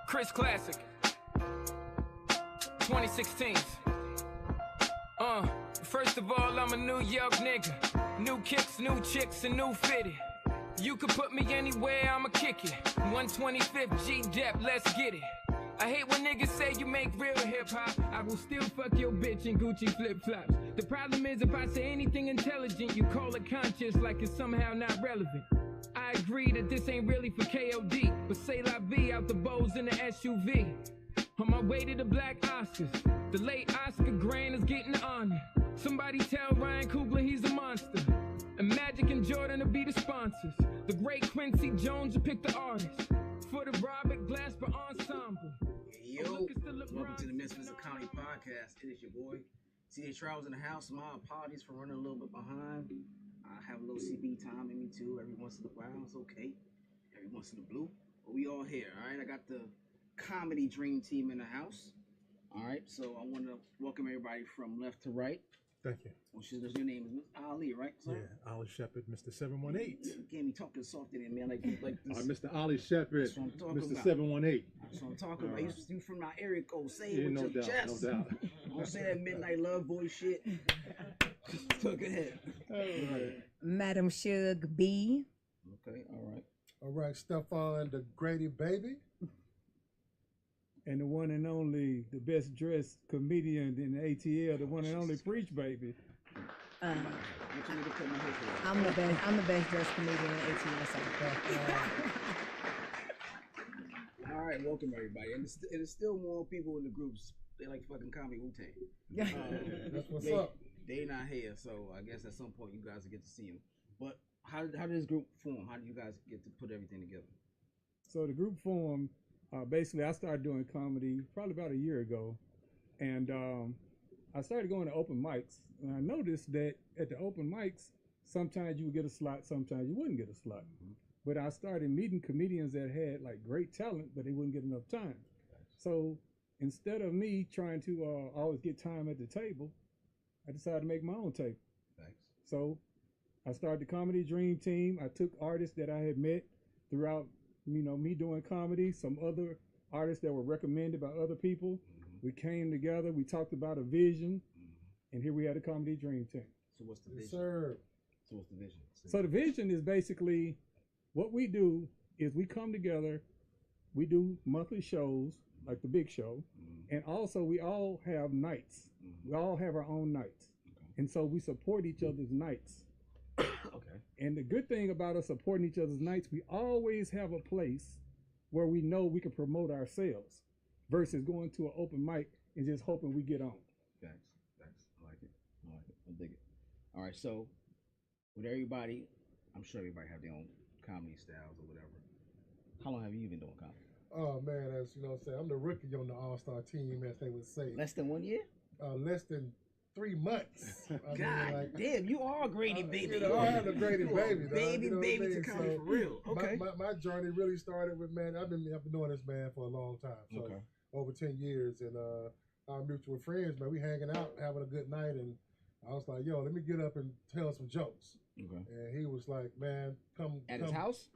Chris Classic 2016. First of all, I'm a New York nigga. New kicks, new chicks, and new fitted. You can put me anywhere, I'ma kick it. 125th G-Dep, let's get it. I hate when niggas say you make real hip-hop. I will still fuck your bitch in Gucci flip-flops. The problem is if I say anything intelligent, you call it conscious like it's somehow not relevant. I agree that this ain't really for KOD, but say la vie out the bows in the SUV. On my way to the Black Oscars, the late Oscar Grant is getting honored. Somebody tell Ryan Coogler he's a monster. And Magic and Jordan will be the sponsors. The great Quincy Jones will pick the artist. For the Robert Glasper Ensemble. Hey, yo, welcome to the Misfits County Podcast. It is your boy, C.A. Travels in the house. My apologies for running a little bit behind. I have a little CB time in me too. Every once in a while, it's okay. Every once in a blue. But we all here, all right? I got the comedy dream team in the house. All right, so I want to welcome everybody from left to right. Thank you. Your name is Ali, right? Sir? Yeah, Ali Shepherd, Mr. 718. You can't be talking softer than me. I like this. Mr. Ali Shepherd, Mr. About. 718. That's what I'm talking about. You from my area code. Say it yeah, with no your doubt, chest. No doubt. Don't say that midnight love voice shit. Go ahead. Madam Shug B. Okay, all right. All right, Stefan the Grady Baby. And the one and only, the best dressed comedian in the ATL, the one and only Preach Baby. I'm the best dressed comedian in ATL. All right, welcome everybody. And it's still more people in the groups. They like fucking comedy Wu-Tang. That's what's up. They not here, so I guess at some point you guys will get to see them. But how did this group form? How did you guys get to put everything together? So the group formed, basically I started doing comedy probably about a year ago. And I started going to open mics. And I noticed that at the open mics, sometimes you would get a slot, sometimes you wouldn't get a slot. Mm-hmm. But I started meeting comedians that had like great talent, but they wouldn't get enough time. So instead of me trying to always get time at the table, I decided to make my own table. Thanks. So I started the Comedy Dream Team. I took artists that I had met throughout, me doing comedy, some other artists that were recommended by other people. Mm-hmm. We came together, we talked about a vision, and here we had a Comedy Dream Team. So what's the vision? Yes, sir. So what's the vision? So the vision is basically, what we do is we come together, we do monthly shows, like the big show, and also we all have nights. We all have our own nights. Okay. And so we support each other's nights. Okay. And the good thing about us supporting each other's nights, we always have a place where we know we can promote ourselves versus going to an open mic and just hoping we get on. Thanks. I like it. I dig it. All right, so with everybody, I'm sure everybody have their own comedy styles or whatever. How long have you been doing comedy? Oh, man, as you know what I'm saying, I'm the rookie on the All-Star team, as they would say. Less than 1 year? Less than 3 months. God damn, you are a Grady baby. I am a Grady baby. Baby to comedy for real. Okay. My journey really started with, man, I've been doing this, man, for a long time. So over 10 years. And our mutual friends, man, we hanging out, having a good night. And I was like, yo, let me get up and tell some jokes. Okay. And he was like, man, come. At his house?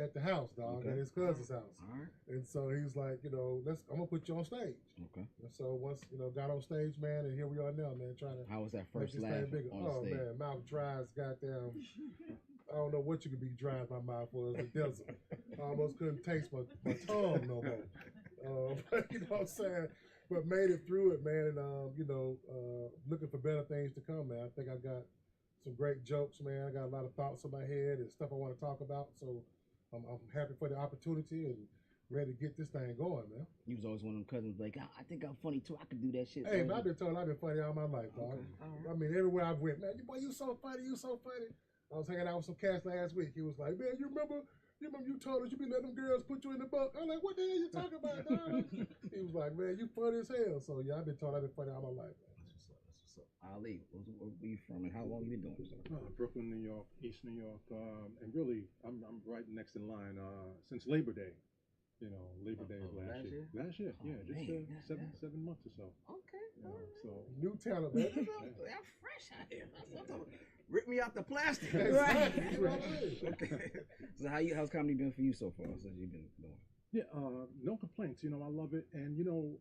At the house, dog, at his cousin's house. All right. And so he was like, I'm gonna put you on stage. Okay. And so once, got on stage, man, and here we are now, man, trying to. How was that first laugh on stage? Man, mouth dry as goddamn. I don't know what you could be dry as my mouth was. The desert. I almost couldn't taste my tongue no more. You know what I'm saying? But made it through it, man, and looking for better things to come, man. I think I got some great jokes, man. I got a lot of thoughts in my head and stuff I want to talk about. So I'm happy for the opportunity and ready to get this thing going, man. You was always one of them cousins like, I think I'm funny too. I could do that shit. Hey, man, I've been told I've been funny all my life, dog. Okay. Right. I mean, everywhere I've went, man, boy, you so funny. I was hanging out with some cats last week. He was like, man, you remember you told us you be letting them girls put you in the book. I'm like, what the hell you talking about, dog? He was like, man, you funny as hell. So yeah, I've been told I've been funny all my life, man. That's what's up. Ali, where you from and how long you been doing this? Brooklyn, New York, East New York, and really, I'm right next in line since Labor Day. Labor Day of last year. Last year, just 7 months or so. Okay. So new talent, man. I'm fresh out here. Rip me out the plastic. Right. Okay. So how's comedy been for you so far since you've been doing? Yeah, no complaints. You know, I love it. And you know,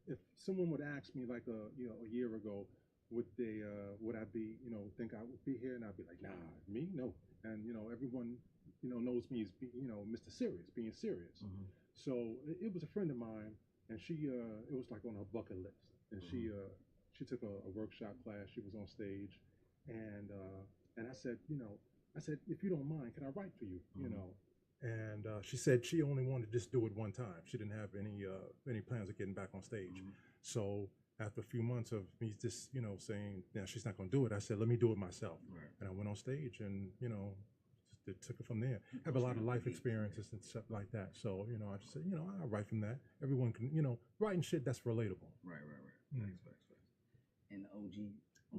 if someone would ask me like a year ago, would I be, think I would be here? And I'd be like, nah, me, no. And you know, everyone, knows me as Mr. Serious, being serious. Mm-hmm. So it was a friend of mine, and she, it was like on her bucket list, and she took a workshop class. She was on stage, and I said, if you don't mind, can I write for you? Mm-hmm. And she said she only wanted to just do it one time. She didn't have any plans of getting back on stage. Mm-hmm. So after a few months of me just, saying, she's not going to do it, I said, let me do it myself. Right. And I went on stage and, just took it from there. I have a lot of life experiences and stuff like that. So, I just said, I write from that. Everyone can, writing shit that's relatable. Right. Mm. Facts. And the OG.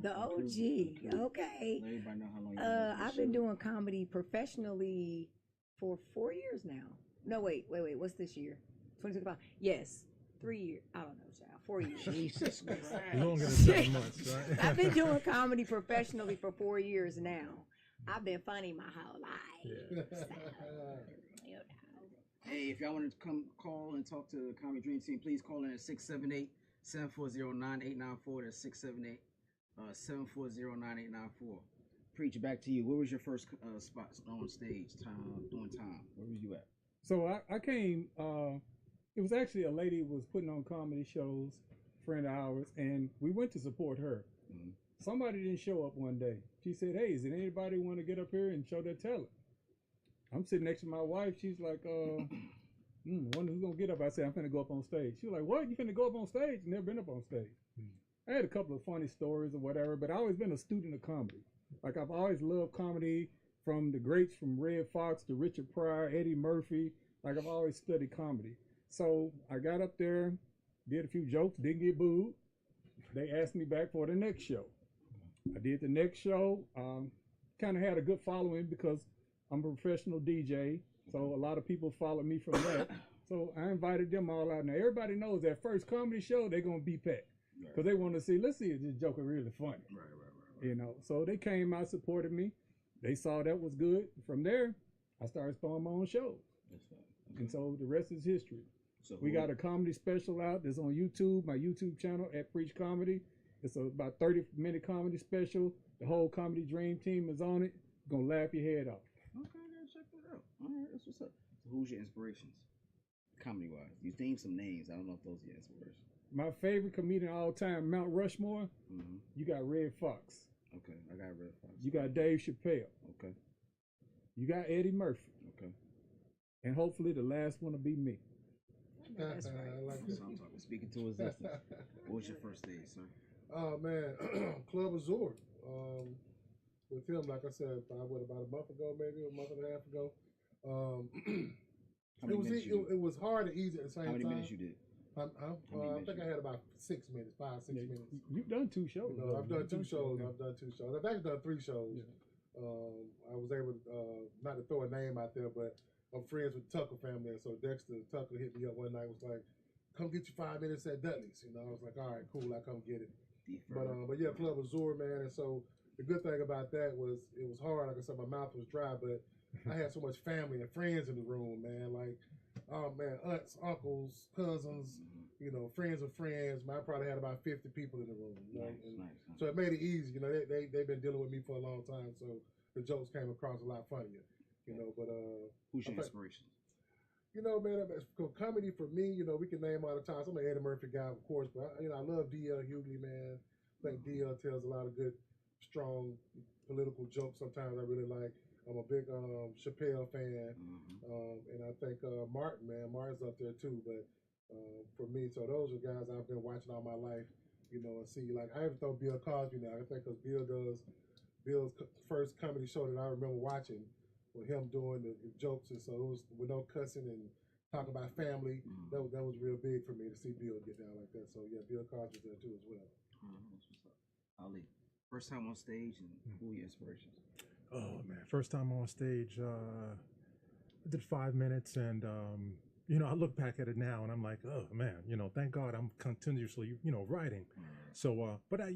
The OG. Okay. Let everybody know how long you've been I've been doing comedy professionally for 4 years now. No, wait. What's this year? 2025. Yes. 3 years. I don't know, child. 4 years. Jesus Christ. Longer than 7 months, right? I've been doing comedy professionally for 4 years now. I've been funny my whole life. Yeah. So, Hey, if y'all want to come call and talk to the Comedy Dream Team, please call in at 678-740-9894. That's 678-740-9894. Preach, back to you. Where was your first spot on stage, doing time? Where was you at? So I came, it was actually a lady who was putting on comedy shows, friend of ours, and we went to support her. Mm-hmm. Somebody didn't show up one day. She said, hey, is there anybody want to get up here and show their talent? I'm sitting next to my wife. She's like, wonder who's going to get up. I said, I'm finna go up on stage. She was like, what? You finna go up on stage? Never been up on stage. I had a couple of funny stories or whatever, but I've always been a student of comedy. Like, I've always loved comedy, from the greats, from Red Fox to Richard Pryor, Eddie Murphy. Like, I've always studied comedy. So I got up there, did a few jokes, didn't get booed. They asked me back for the next show. I did the next show. Kind of had a good following because I'm a professional DJ, so a lot of people followed me from that. So I invited them all out. Now, everybody knows that first comedy show, they're going to be packed because they want to see, let's see if this joke is really funny. Right. So they came out, supported me. They saw that was good. From there, I started throwing my own shows. Okay. And so the rest is history. So we got a comedy special out that's on YouTube, my YouTube channel at Preach Comedy. It's about 30-minute comedy special. The whole Comedy Dream Team is on it. Gonna laugh your head off. Okay, I gotta check that out. All right, that's what's up. So who's your inspirations, comedy-wise? You named some names. I don't know if those are your inspirations. My favorite comedian of all time, Mount Rushmore. Mm-hmm. You got Red Fox. Okay, I got Red Fox. You got Dave Chappelle. Okay. You got Eddie Murphy. Okay. And hopefully the last one will be me. That's right. I like that. I'm talking. Speaking to existence. What was your first stage, sir? Oh man, Club Azure. With him, like I said, about a month ago, maybe a month and a half ago. It was hard and easy at the same time. How many minutes you did? I think I had about 6 minutes, 5-6 minutes. You've done 2 shows. I've done 2 shows. I've actually done 3 shows. Yeah. I was able to, not to throw a name out there, but I'm friends with the Tucker family, and so Dexter Tucker hit me up one night, was like, come get your 5 minutes at Dudley's. I was like, all right, cool, I come get it. But yeah, Club Azure, man, and so the good thing about that was it was hard. Like I said, my mouth was dry, but I had so much family and friends in the room, man. Like, oh man, aunts, uncles, cousins, friends of friends. Man, I probably had about 50 people in the room. Nice. So it made it easy. They've been dealing with me for a long time, so the jokes came across a lot funnier. But who's your inspiration? Man, comedy for me, we can name all the times. I'm an Eddie Murphy guy, of course, but I love D.L. Hughley, man. I think D.L. tells a lot of good, strong political jokes. Sometimes I really like. I'm a big Chappelle fan, and I think Martin, man, Martin's up there too. But for me, so those are guys I've been watching all my life, and see. Like I even throw Bill Cosby now. I think because Bill's first comedy show that I remember watching. With him doing the jokes, and so it was with no cussing and talking about family. That was real big for me to see Bill get down like that. So yeah, Bill Cosby's there too as well. That's what's up. Ali, first time on stage, and who are your inspirations? Oh man, first time on stage, I did 5 minutes, and I look back at it now, and I'm like, oh man, thank God I'm continuously, writing. So, but I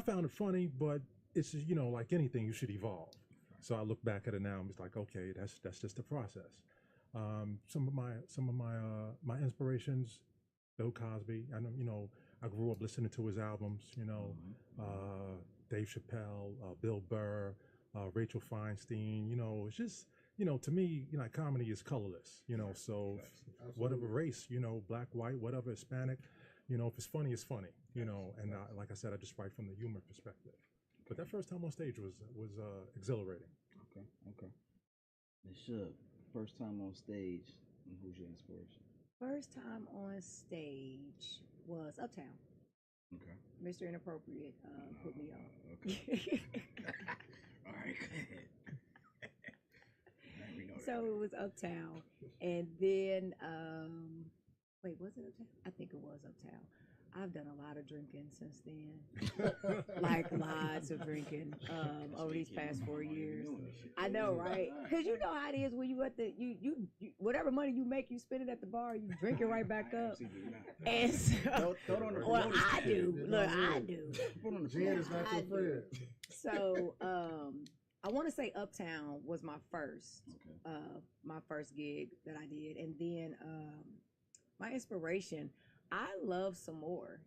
found it funny, but it's just, you know, like anything, you should evolve. So I look back at it now and it's like, okay, that's just the process. Some of my inspirations, Bill Cosby. I know, you know, I grew up listening to his albums. You know, Dave Chappelle, Bill Burr, Rachel Feinstein. You know, it's just, you know, to me, you know, comedy is colorless. You know, so whatever race, you know, black, white, whatever, Hispanic, you know, if it's funny, it's funny. You know, and like I said, I just write from the humor perspective. But that first time on stage was exhilarating. Okay. And Suge, first time on stage, and who's your inspiration? First time on stage was Uptown. Okay. Mr. Inappropriate put me on. Okay. All right, go ahead. We know So that. it was Uptown. And then, wait, was it Uptown? I think it was Uptown. I've done a lot of drinking since then, like lots of drinking over these past 4 years. I know, right? Because you know how it is when you at the you whatever money you make, you spend it at the bar, you drink it right back up. And so, well, I do. Look, I do. Jen is not your friend. So, I want to say Uptown was my first gig that I did, and then my inspiration. I love some more.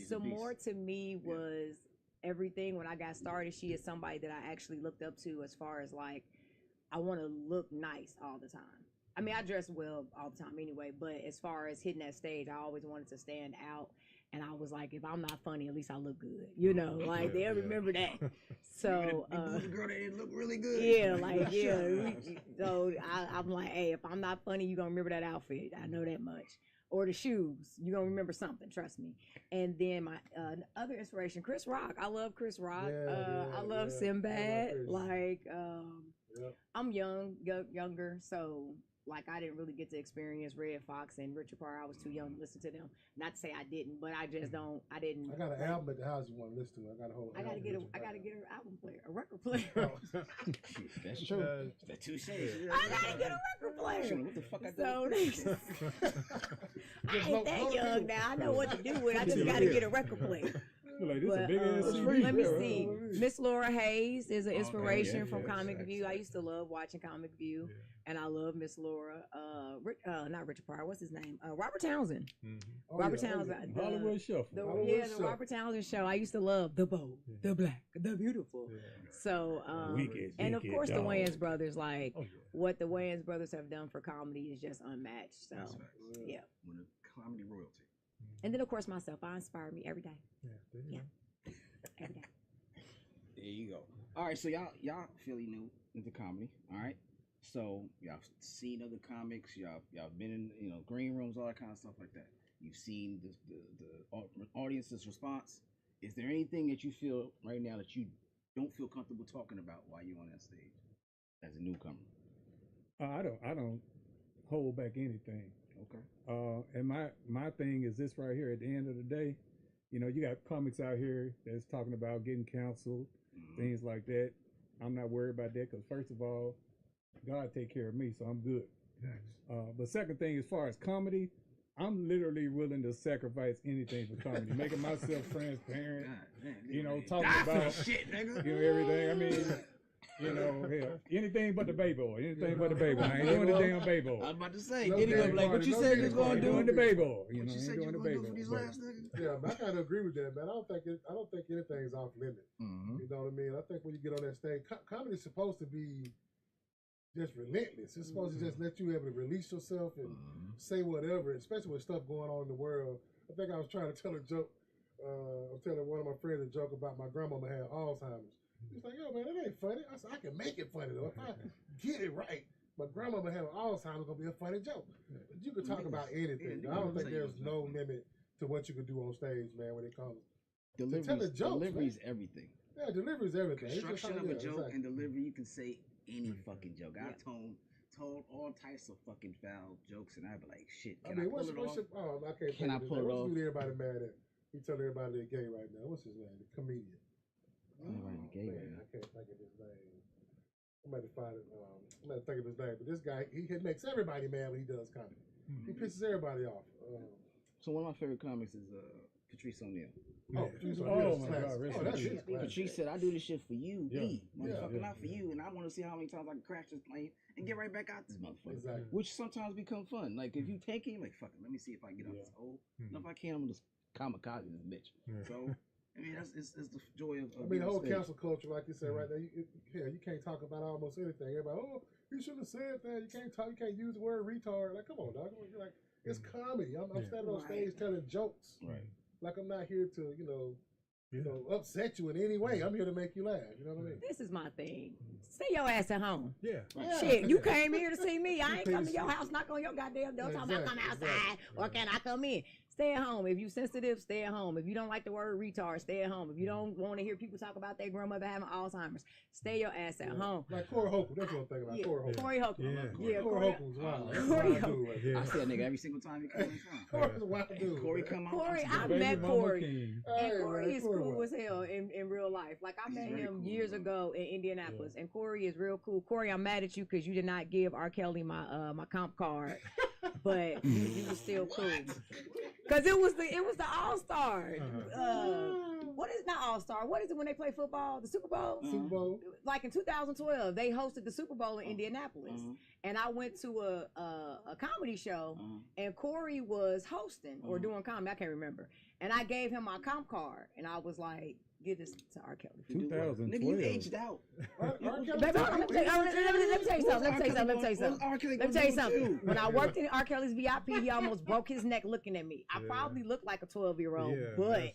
Some more to me was everything when I got started. She is somebody that I actually looked up to as far as like, I want to look nice all the time. I mean, I dress well all the time anyway, but as far as hitting that stage, I always wanted to stand out. And I was like, if I'm not funny, at least I look good. You know, like they'll remember that. So, the girl that didn't look really good. Yeah, like, yeah. So I'm like, hey, if I'm not funny, you're going to remember that outfit. I know that much. Or the shoes. You're going to remember something, trust me. And then my other inspiration, Chris Rock. I love Chris Rock. I love Sinbad. I'm younger, so like I didn't really get to experience Red Fox and Richard Pryor. I was too young to listen to them. Not to say I didn't, but I just don't. I didn't. I got an album at the house you want to listen to. I got a whole. I gotta get an album player, a record player. That's true. That's touche. I gotta get a record player. What the fuck I do? I ain't that young now. I know what to do with. I just gotta get a record player. Like, this a big ass CD. Let me see. Miss Laura Hayes is an inspiration from Comic View. I used to love watching Comic View, and I love Miss Laura. Not Richard Pryor. What's his name? Robert Townsend. Robert Townsend. Hollywood Shuffle. The Robert Townsend show. I used to love the bold, the black, the beautiful. So, and of course the Wayans brothers. Like what the Wayans brothers have done for comedy is just unmatched. So, yeah. When the comedy royalty. And then, of course, myself. I inspire me every day. Yeah. Every day. There you go. All right, so y'all fairly new into comedy. All right, so y'all seen other comics. Y'all been in green rooms, all that kind of stuff like that. You've seen the audience's response. Is there anything that you feel right now that you don't feel comfortable talking about while you're on that stage as a newcomer? I don't hold back anything. Okay. And my thing is this right here. At the end of the day, you know, you got comics out here that's talking about getting canceled, things like that. I'm not worried about that because first of all, God take care of me, so I'm good. But second thing, as far as comedy, I'm literally willing to sacrifice anything for comedy, making myself transparent. You know, talking about shit, nigga. You know, everything. I mean. You know, hell, anything but the baby boy. Anything but the baby boy. I ain't doing the damn baby boy. I was about to say, getting up like what you said you was gonna do. Doing the baby boy. You What know, you ain't said you doing was the gonna baby do for these boy. last niggas? Yeah, but I kind of agree with that, man. I don't think anything's off limit. You know what I mean? I think when you get on that stage, comedy's supposed to be just relentless. It's supposed to just let you be able to release yourself and say whatever, especially with stuff going on in the world. I think I was trying to tell a joke. I was telling one of my friends a joke about my grandmama had Alzheimer's. He's like, yo, man, that ain't funny. I said, I can make it funny, though. If I get it right, my grandmother having Alzheimer's going to be a funny joke. But you can talk about anything. I don't think there's no limit to what you can do on stage, man, when it comes to telling jokes. Delivery's everything. Yeah, delivery's everything. Construction of a joke and delivery, you can say any fucking joke. I've told all types of fucking foul jokes, and I'd be like, shit, can I pull it off? Can I pull it off? What's everybody mad at? You tell everybody they're gay right now. What's his name? The comedian. I can't think of his name. I'm about to find it. I'm about to think of his name. But this guy, he makes everybody mad when he does comedy. He pisses everybody off. So one of my favorite comics is Patrice O'Neal. Oh, Oh, my God, rest in that's peace. just classic. Patrice said, I do this shit for you, Yeah. me. Motherfucker, Yeah. not for you. And I want to see how many times I can crash this plane and get right back out this motherfucker. Exactly. Which sometimes become fun. Like, if you take it, like, fuck it, let me see if I can get out Yeah. this hole. And if I can, I'm going to just kamikaze this bitch. Yeah. So, I mean, it's the joy of I mean, being the on whole stage. cancel culture, like you said right there, you can't talk about almost anything. Everybody, oh, you shouldn't have said that. You can't talk. You can't use the word retard. Like, come on, dog. Like, it's comedy. I'm standing on stage telling jokes. Right. Like, I'm not here to, upset you in any way. I'm here to make you laugh. You know what I mean? This is my thing. Stay your ass at home. Yeah. Shit, you came here to see me. I ain't come to your house, knock on your goddamn door, talking about come outside or can I come in? Stay at home. If you sensitive, stay at home. If you don't like the word retard, stay at home. If you don't want to hear people talk about their grandmother having Alzheimer's, stay your ass at home. Like Corey Holcomb. That's what I'm thinking about. Yeah. Corey Holcomb. Corey Holcomb. Yeah. Corey Holcomb's wild. Corey Wild dude right Yeah. I see that nigga every single time he comes in town. Corey's a wild dude. Corey man. come out. Corey, I'm I saying, met Mama Corey. King. Hey, And Corey man, is Corey cool wild. as hell in real life. Like I He's met very him cool, years man. ago in Indianapolis, and Corey is real cool. Corey, I'm mad at you because you did not give R. Kelly my comp card, but you was still cool. Cause it was the All Star. What is not All Star? What is it when they play football? The Super Bowl. Super Bowl. Like in 2012, they hosted the Super Bowl in Indianapolis, and I went to a comedy show, and Corey was hosting or doing comedy. I can't remember. And I gave him my comp card, and I was like, "Give this to R. Kelly." 2012. Nigga, you aged out. Baby, hold on, let me tell you something. When I worked in R. Kelly's VIP, he almost broke his neck looking at me. I probably looked like a 12-year-old, but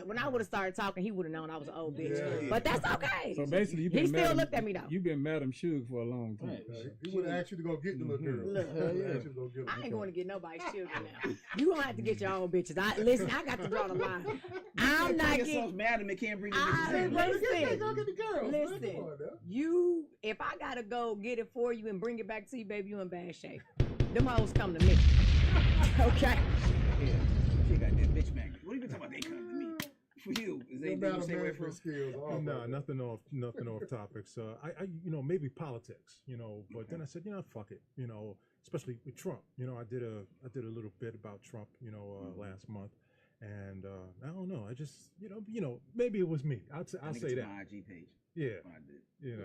when I would have started talking, he would have known I was an old bitch. Yeah. But that's okay. So basically, He still looked at me though. You've been Madam Suge for a long time. Right. He would have asked you to go get the little girl. Look, He would've asked you to go get I her. ain't going to get nobody's children now. You gonna have to get your own bitches. Listen, I got to draw the line. I'm not yourself getting. mad and they can't bring the I- bitches in. listen, Go get the girls. man. listen. Come on now. You, if I gotta go get it for you and bring it back to you, baby, you in bad shape. Them hoes come to me. Okay. Yeah. She got that bitch magnet. What are you talking about? They come to me. For you, is No anything matter you stay away from? management skills. all No, that. nothing off topics. I maybe politics, but then I said, fuck it, especially with Trump. I did a little bit about Trump, last month, and I don't know. I just, maybe it was me. I'll I think say it's that. my IG page. Yeah, When I did.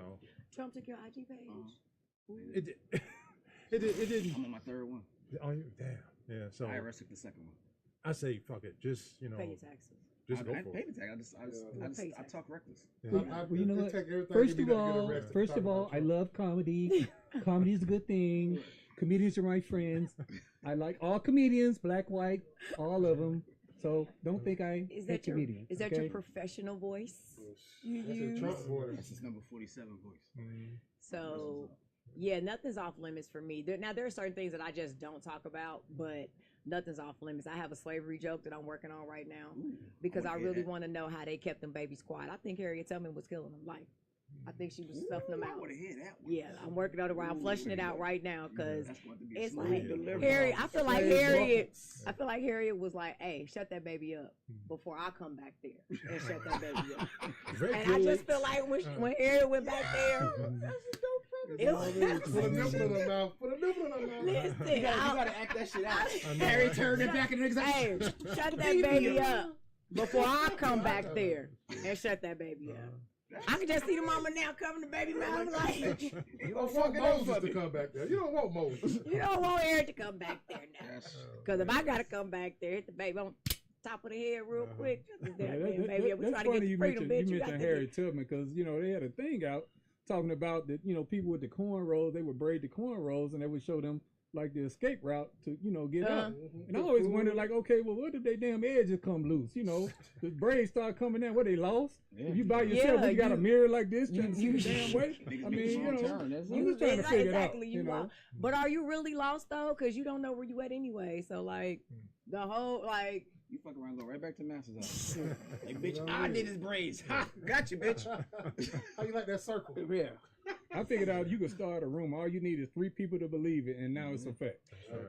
Trump took your IG page. it did. It didn't. I'm on my third one. Oh, damn. Yeah. So IRS took the second one. I say, fuck it. Just Pay your taxes. just go I for paid it. the tag. I talk reckless. Yeah. Well, you know it what? take everything First you of do to get all, arrested to talk about I Trump. love comedy. Comedy is a good thing. Comedians are my friends. I like all comedians, black, white, all of them. So don't think I Is hate that your comedians. is that okay? your professional voice? You That's a use? Trump voice. That's his number 47 voice. So, yeah, nothing's off limits for me. Now, there are certain things that I just don't talk about, but nothing's off limits. I have a slavery joke that I'm working on right now because I really want to know how they kept them babies quiet. I think Harriet Tubman was killing them. Like, I think she was stuffing them I out. want to hear that one. Yeah, I'm working on it. I'm flushing it out right now because That's going to be a it's smooth like delivery. Harriet. I feel like Slave Harriet. buckets. I feel like Harriet was like, "Hey, shut that baby up before I come back there and shut that baby up." And I just feel like when Harriet went back there, it was. Put a nipple in her mouth. Put a nipple in her mouth. Listen, You gotta act that shit out. Harry turned it back in the exact. hey, shut that baby up before I come back there and shut that baby up. I can just see the mama now covering the baby mouth like, You You gonna don't fuck want it Moses over to me. come back there. You don't want Moses. you don't want Eric to come back there now. Yes. Because if I gotta come back there, hit the baby on top of the head real quick. Shut this Yeah, damn baby up. We that's trying to funny get you freedom, mentioned, bitch. you You got mentioned to Harriet Tubman because, they had a thing out talking about that, people with the cornrows, they would braid the cornrows and they would show them like the escape route to, get out. And I always wondered, like, okay, well, what if they damn edges come loose? The braids start coming in. What, they lost? Yeah. If you by yourself, Yeah, you got a mirror like this trying to see you- the damn way. Niggas I make mean, wrong turn, that's I'm it. just trying to figure it out. Exactly, you know? lost. But are you really lost though? Because you don't know where you at anyway. So like the whole like You fuck around, go right back to Master's house. Hey, bitch, I did his braids. Ha! Got you, bitch. How you like that circle? Yeah. I figured out you could start a room. All you need is 3 people to believe it, and now it's a fact.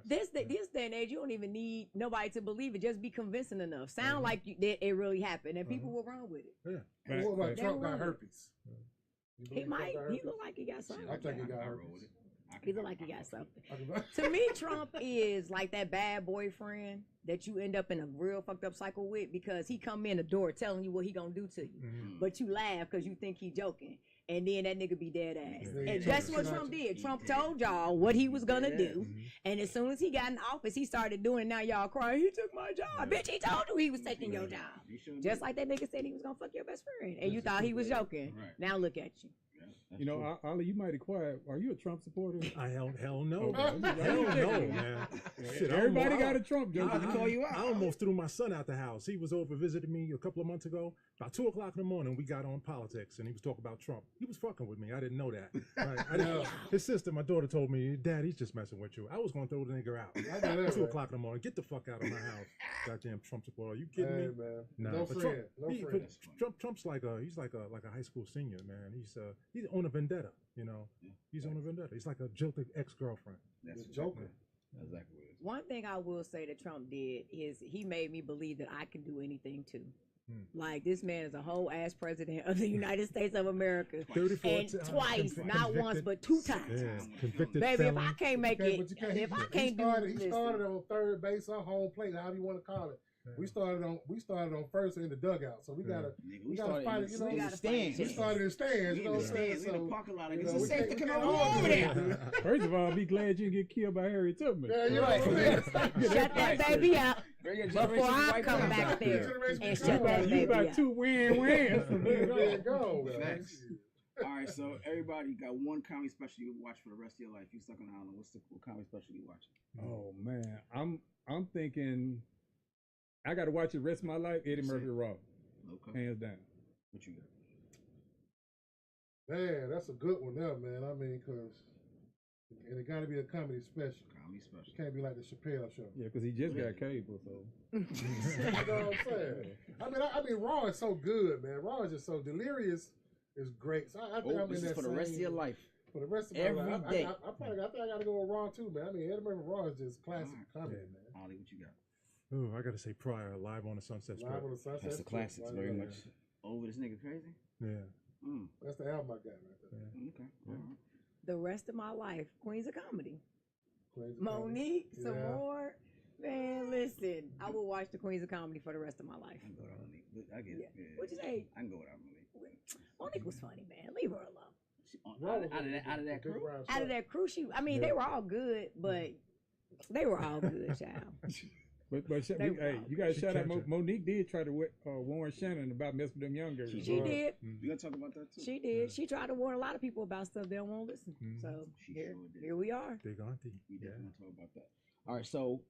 this day and age, you don't even need nobody to believe it. Just be convincing enough. Sound like that it really happened, and people will run with it. And what about Fact. Trump got Right. herpes? You He believe might. Trump got He herpes? look like he got something. I think he got I roll herpes. with it. He look like he got something. I To me, Trump is like that bad boyfriend that you end up in a real fucked up cycle with because he come in the door telling you what he gonna do to you, but you laugh because you think he joking, and then that nigga be dead ass. Yeah. And that's what Trump did. Trump told y'all what he was gonna do, and as soon as he got in office, he started doing it. Now y'all crying, he took my job. Bitch, he told you he was taking your job. Just like that nigga said he was gonna fuck your best friend, and you thought he was joking. Right. Now look at you. You know, Ali, you might have quiet. Are you a Trump supporter? Hell no. Okay. Hell no, man. Shit, Everybody got a Trump joke. I almost threw my son out the house. He was over visiting me a couple of months ago. About 2 o'clock in the morning, we got on politics, and he was talking about Trump. He was fucking with me. I didn't know that. Right? I didn't, his sister, my daughter, told me, Dad, he's just messing with you. I was going to throw the nigga out. 2 o'clock in the morning. Get the fuck out of my house. Goddamn Trump supporter. Are you kidding me? Man. Nah, No but friend. No friend. Trump's like a high school senior, man. He's on a vendetta, you know. He's on a vendetta. He's like a jilted ex-girlfriend. That's The Joker. exactly what it is. One thing I will say that Trump did is he made me believe that I can do anything too. Like this man is a whole ass president of the United States of America, 34 and twice, not once but 2 times. Yeah, convicted Baby, felon. if I can't make Okay, it, but you can't. if I He can't started, do he this, started on third base or home plate, however you want to call it. We started on first in the dugout, so we gotta fight it. You know, we gotta fight we it. started in stands. You know what I'm saying? We in the parking lot. you Like, know, it's we a safety can't control all over do there. that. First of all, be glad you didn't get killed by Harry Tubman. Yeah, you know. Shut that baby up Bring your before generation I white come power back back there and You shut that You baby about up. 2 win-wins from There here. you go, man. Facts. All right, so everybody got one comedy special you watch for the rest of your life. You stuck on the island. What comedy special you watch? Oh man, I'm thinking I got to watch the rest of my life. Eddie Murphy Raw, Okay. hands down. What you got? Man, that's a good one there, man. I mean, and it got to be a comedy special. Comedy It special. can't be like the Chappelle show. Yeah, because he just got cable, so. You know what I'm saying? I mean, Raw is so good, man. Raw is just so delirious. Is great. So I think I'm in This is that for the rest of same- your life. For the rest of my Every life, day. I think I got to go with Raw too, man. I mean, Eddie Murphy Raw is just classic comedy, man. Ollie, what you got? Ooh, I gotta say Pryor, Live on the Sunset Strip. Live on the Sunset That's the Strip, classics, right very there. much. Over this nigga crazy? Yeah. That's the album I got right there. Okay. All right. The rest of my life, Queens of Comedy. Queens of Comedy. Monique, some Yeah. more. Man, listen, I will watch the Queens of Comedy for the rest of my life. I can go without Monique. I get it. Yeah. What'd you say? I can go without Monique. Monique was funny, man. Leave her alone. Raw was Out of that Big crew? Round Out of show. that crew, they were all good, but they were all good, child. But They were hey, all you got to She shout out kept it. Monique did try to warn Shannon about messing with them young girls. She She did. We gonna talk about that too. She did. She tried to warn a lot of people about stuff they don't want to listen. So She here, sure did. here we are. Big auntie. We Yeah. definitely gonna talk about that. All right, so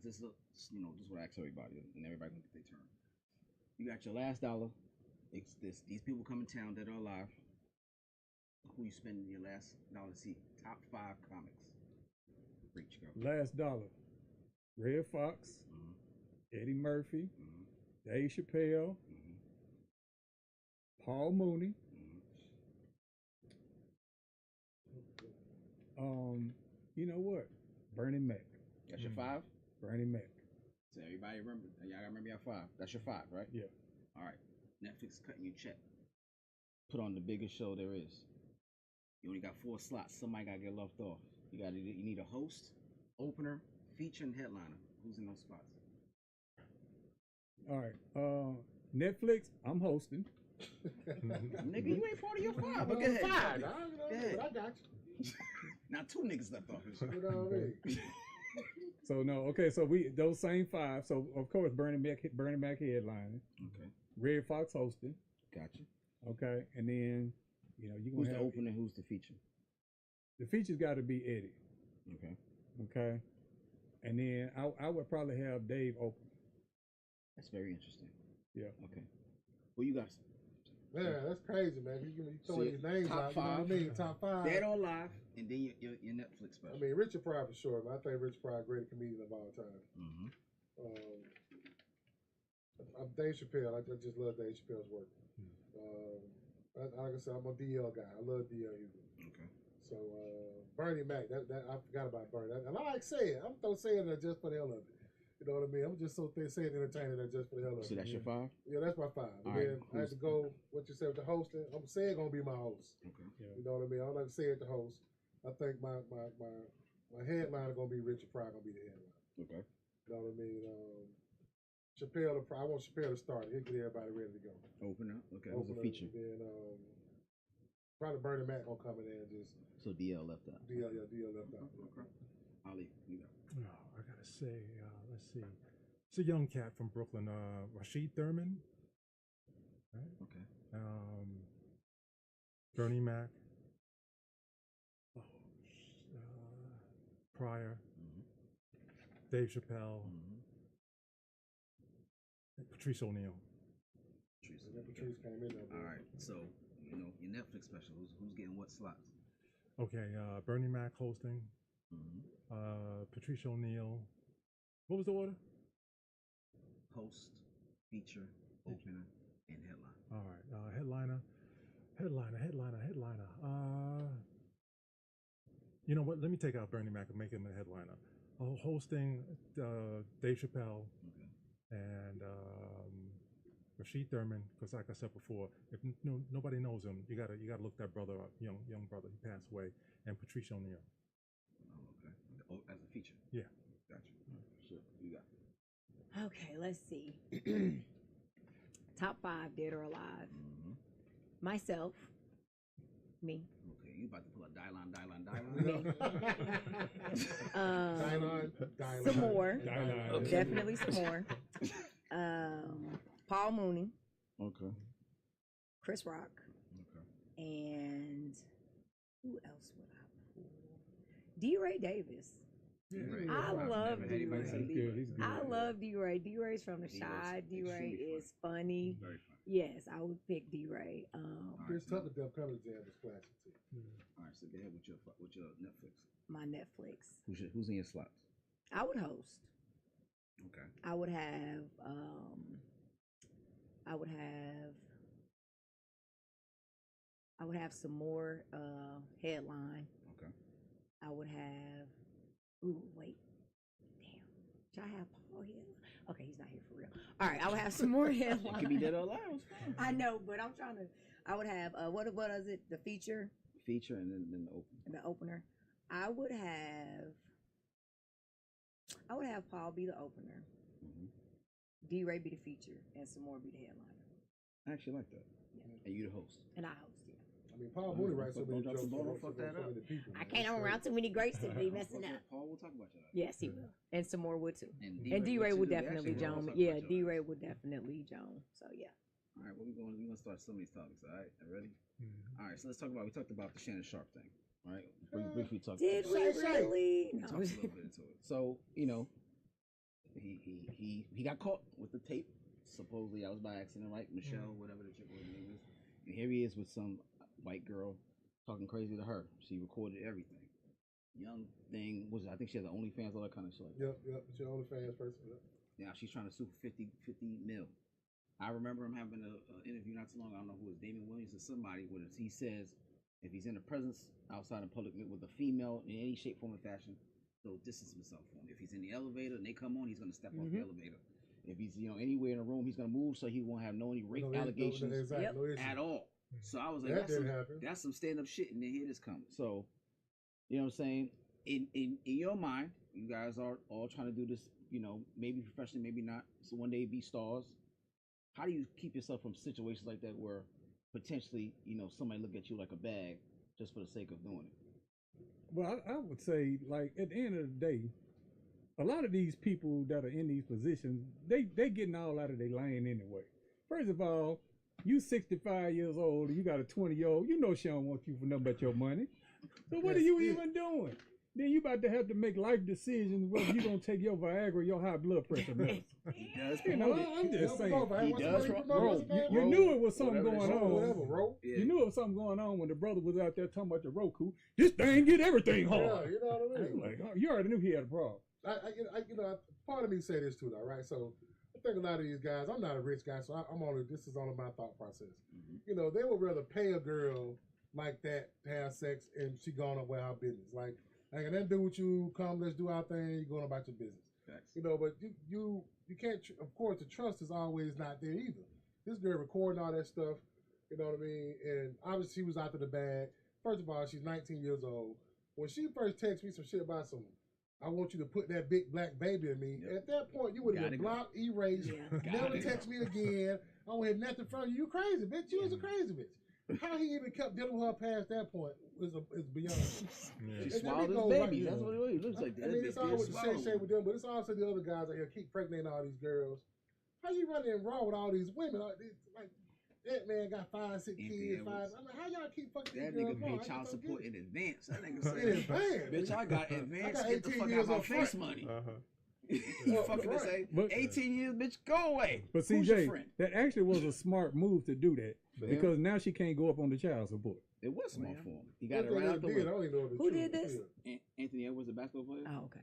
this is what I ask everybody, and everybody gonna get their turn. You got your last dollar. It's these people come in town that are alive. Who you spending your last dollar to see? Top 5 comics. Reach, go. Last dollar. Red Fox, Eddie Murphy, Dave Chappelle, Paul Mooney. You know what? Bernie Mac. That's your 5. Bernie Mac. So everybody remember. Y'all gotta remember your 5. That's your 5, right? Yeah. All right. Netflix is cutting you a check. Put on the biggest show there is. You only got 4 slots. Somebody gotta get left off. You need a host, opener, feature, and headliner. Who's in those spots? All right. Netflix, I'm hosting. Nigga, you ain't part of your 5. But go ahead. Fine, Go but ahead. I got you. Now 2 niggas left off. You know what I mean? So no, okay. So those same 5. So of course Bernie Mac headlining. Okay. Red Fox hosting. Gotcha. Okay, and then you Who's gonna the have opener? Who's the feature? the feature's got to be Eddie. Okay. Okay, and then I would probably have Dave open. That's very interesting. Yeah. Okay. Who you got? Man, that's crazy, man. You throwing See, these names top out, you know what I 5. mean? Top 5. Dead or Alive, and then your Netflix special. I mean, Richard Pryor for sure, man. I think Richard Pryor greatest comedian of all time. I'm Dave Chappelle. I just love Dave Chappelle's work. Like I said, I'm a DL guy. I love DL Hughley. Okay. So Bernie Mac, that I forgot about Bernie. And I like saying, I'm throwing saying that just for the hell of it. You know what I mean? I'm just so saying entertaining that just for the hell of it. So that's your 5. Yeah, that's my 5. And right, then I had to go what you said with the hosting. I'm saying gonna be my host. Okay. You know what I mean? I don't like to say it the host. I think my headliner gonna be Richard Pryor gonna be the headline. Okay. You know what I mean? Chappelle, I want Chappelle to start. He'll get everybody ready to go. Open up. Okay. Who's the feature? Then probably Bernie Mac gonna come in there and just. So DL left out. DL left out. Okay. Ali, you got. Oh, I gotta say, let's see. It's a young cat from Brooklyn, Rashid Thurman. Right? Okay. Bernie Mac. Pryor. Dave Chappelle. And Patrice O'Neal. Patrice came in there. All right. So your Netflix special. Who's getting what slots? Okay. Bernie Mac hosting. Patrice O'Neal. What was the order? Host, feature, opener, and headline. All right. Headliner. You know what? Let me take out Bernie Mac and make him a headliner. Hosting Dave Chappelle and Rashid Thurman, because like I said before, if nobody knows him, you gotta look that brother up, young brother. He passed away, and Patrice O'Neal. Oh, okay. Oh, as a feature. Yeah. Gotcha. Sure. You got. Okay, let's see. Top 5 dead or alive. Myself. Me. Okay, you about to pull a Dylon. Some more. Okay. Definitely some more. Paul Mooney. Okay. Chris Rock. Okay. And who else would I pull? D-Ray Davis. I love D-Ray. I love D-Ray. D-Ray's from the Shy. D-Ray is funny. Very funny. Yes, I would pick D-Ray. Chris Tucker Def Comedy Jam is classic too. All right, so go ahead with your Netflix. My Netflix. Who's in your slots? I would host. Okay. I would have some more headline. Okay. I would have. Ooh, wait. Damn. Should I have Paul here? Okay, he's not here for real. All right, I would have some more headlines. It could be dead or alive. I know, but I'm trying to. I would have what is it? The feature. Feature and then the opener. The opener. I would have Paul be the opener. D-Ray be the feature, and some more be the headliner. I actually like that. Yeah. And you the host. And I host, yeah. I mean, Paul Mooney writes so many jokes. Don't fuck that up. I can't I'm around too many greats to be messing up. Paul, we'll talk about you. Yes, he will. And some more would too. And D-Ray would definitely actually Joan. talk Yeah, about your D-Ray would definitely Joan. So yeah. All right, we're gonna start some of these topics. All right, ready? All right, so we talked about the Shannon Sharp thing. All right, briefly talked. Did we really? We talked a little bit into it. So he got caught with the tape. Supposedly, I was by accident, right? Michelle, whatever the chick was name is. And here he is with some white girl talking crazy to her. She recorded everything. Young thing I think she has an OnlyFans, all that kind of shit. Yep. It's your OnlyFans person. Now she's trying to sue for 50 mil. I remember him having an interview not too long. I don't know who it was, Damon Williams or somebody. Where he says if he's in a presence outside in public with a female in any shape, form, or fashion, he'll distance himself from it. If he's in the elevator and they come on, he's going to step off the elevator. If he's anywhere in the room, he's going to move so he won't have any rape allegations at all. So I was like, that's some stand up shit, and then here this comes. So, you know what I'm saying? In your mind, you guys are all trying to do this, maybe professionally, maybe not. So one day be stars. How do you keep yourself from situations like that where potentially, somebody look at you like a bag just for the sake of doing it? Well, I would say, like, at the end of the day, a lot of these people that are in these positions, they getting all out of their lane anyway. First of all, you 65 years old and you got a 20-year-old, she don't want you for nothing but your money. So what are you even doing? Then you about to have to make life decisions whether you gonna take your Viagra or your high blood pressure medicine. He does promote it. I'm just saying. He does promote it. You knew it was something going on. Yeah. You knew it was something going on when the brother was out there talking about the Roku. This thing get everything hard. Yeah, you know what I mean? Like, you already knew he had a problem. Part of me say this too, though, right? So I think a lot of these guys, I'm not a rich guy, so this is only my thought process. They would rather pay a girl like that to have sex and she going about her business. Like, I ain't nothing to do with you. Come, let's do our thing. You're going about your business. Thanks. But you can't. Of course, the trust is always not there either. This girl recording all that stuff. You know what I mean? And obviously, she was out of the bag. First of all, she's 19 years old. when she first texted me some shit about some, I want you to put that big black baby in me. Yep. At that point, you would have been blocked, erased, never text me again. I don't hear nothing from you. You crazy, bitch. You was a crazy bitch. How he even kept dealing with her past that point is beyond me. She swallowed his baby. That's what it looks like. I mean, it's always the shay with them, but it's also the other guys out here keep impregnating all these girls. How you running wrong with all these women? Like that man got 5, 6 kids. I mean, how y'all keep fucking that these girls? That nigga paid child support in advance. That nigga said, in advance. Bitch, I got advance. Get the fuck out my face money. You fucking say 18 years, bitch, go away. But CJ, that actually was a smart move to do that because now she can't go up on the child support. It was smart for him. He got it right out the way. Who did this? Anthony Edwards, the basketball player. Oh, okay.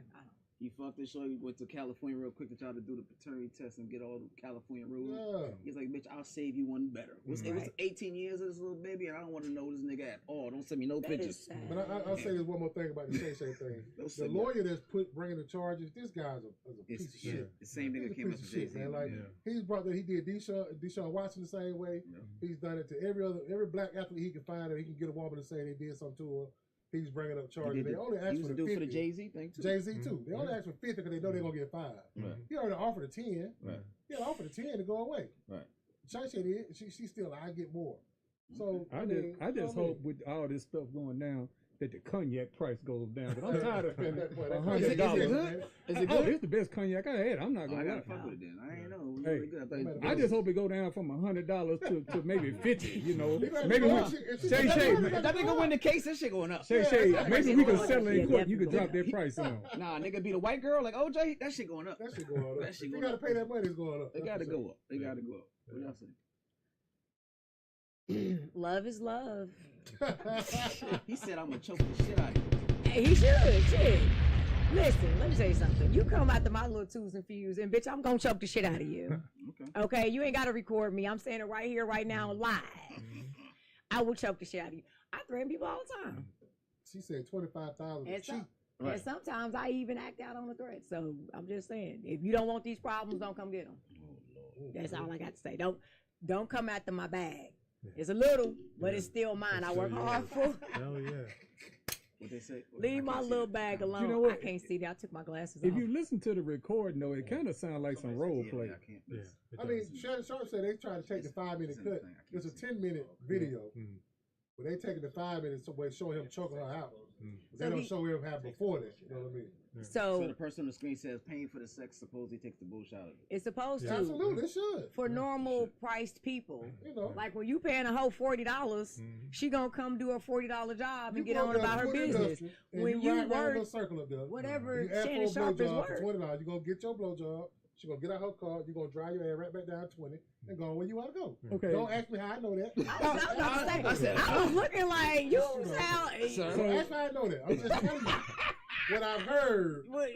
He fucked this show. He went to California real quick to try to do the paternity test and get all the California rules. Yeah. He's like, bitch, I'll save you one better. It was 18 years of this little baby, and I don't want to know this nigga at all. Don't send me no pictures. But I'll say this one more thing about the Shay thing. The lawyer that's bringing the charges, this guy's a piece of shit. The same nigga came up with Jay-Z. Like, he's brought that. He did Deshaun Watson the same way. Yeah. He's done it to every black athlete he can find that he can get a woman to say they did something to her. He's bringing up charges. They only asked for the 50. For the Jay-Z thing too. Jay-Z too. They only asked for 50 because they know they're gonna get 5. Right. He already offered a 10. Right. He already offered a 10 to go away. Right. Shay said she still I get more. So I just hope with all this stuff going down that the cognac price goes down. But I'm tired of spending $100. Is it good? It's the best cognac I had. I'm not gonna. I gotta fuck with it then. I ain't know. Hey, I just hope it go down from $100 to maybe 50. You know, maybe Shay. If that nigga win the case, that shit going up. Shay, maybe we can settle in court. You can drop that price on. Nah, nigga beat a white girl like OJ. That shit going up. That shit going up. That shit going up. You gotta pay that money. It's going up. They gotta go up. They gotta go up. What y'all say? Love is love. He said I'm gonna choke the shit out of you. He should. Shit. Listen, let me tell you something. You come after my little twos and fews, and bitch, I'm gonna choke the shit out of you. Okay, you ain't gotta record me. I'm saying it right here, right now, live. I will choke the shit out of you. I threaten people all the time. She said 25,000. And sometimes I even act out on the threat. So I'm just saying, if you don't want these problems, don't come get them. That's all I got to say. Don't come after my bag. It's a little, but it's still mine. I work hard for. Hell yeah. What they say? Leave my little bag alone. You know what? I can't see that. I took my glasses off. If you listen to the recording, though, it kind of sounds like some role play. I mean, Shannon Sharp said they tried to take the 5-minute cut. It's a 10-minute video. But they taking the 5 minutes away, showing him choking her out. They don't show him how before that. You know what I mean? So the person on the screen says paying for the sex supposedly takes the bullshit out of it. It's supposed to. Absolutely, it should. For normal priced people. You know. Like when you paying a hoe $40, she gonna come do a $40 job and get on about her business. When you work, whatever Shannon Sharp is worth. $20, you're gonna get your blowjob. She's gonna get out her car, you're gonna drive your ass right back down 20 and go where you wanna go. Okay. Don't ask me how I know that. I was looking like you sound. Don't ask me how I know that. I'm just telling you what I've heard about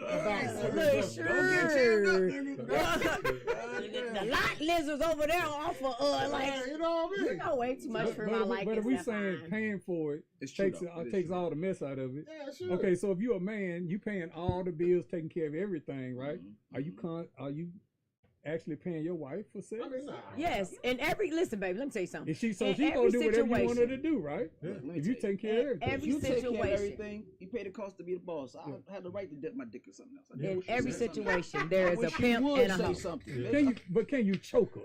the lot lizards over there off of like you know what I mean? You know way too much for my liking. But if we saying paying for it, takes all the mess out of it. Yeah, sure. Okay, so if you're a man, you paying all the bills, taking care of everything, right? Are you actually paying your wife for sex? I mean, nah. Yes, and listen, baby, let me tell you something. She gonna do whatever you want her to do, right? Yeah. If you take care of everything. Every situation. You pay the cost to be the boss. I have the right to dip my dick or something else. In every situation, there is a pimp and a hoe. Can you choke her?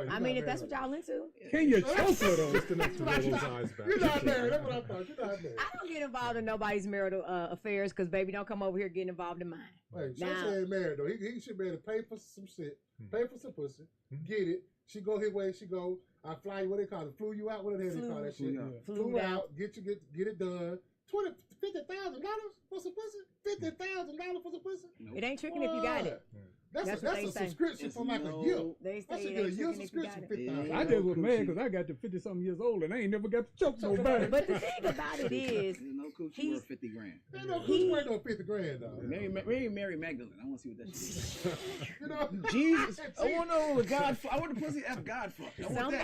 I mean, if that's what y'all into. Can you choke her though? You're not married. That's what I thought. You're not married. I don't get involved in nobody's marital affairs because, baby, don't come over here getting involved in mine. Wait, she ain't married though. He should be able to pay for some shit, pay for some pussy, get it. She go his way. She go. I fly you. What they call it? Flew you out. What the hell they call that shit? Flew out. Get it done. $50,000 for some pussy. $50,000 for some pussy. It ain't tricking if you got it. That's a subscription for like a year. That's a year subscription. I just was mad because I got to 50-something years old and I ain't never got to choke nobody. But the thing about it is, no coochie worth $50,000. Ain't no coochie worth no $50,000 though. Mary Magdalene. I want to see what that shit is. You know, Jesus. I want to know what God. I want the pussy F God fuck. Somebody.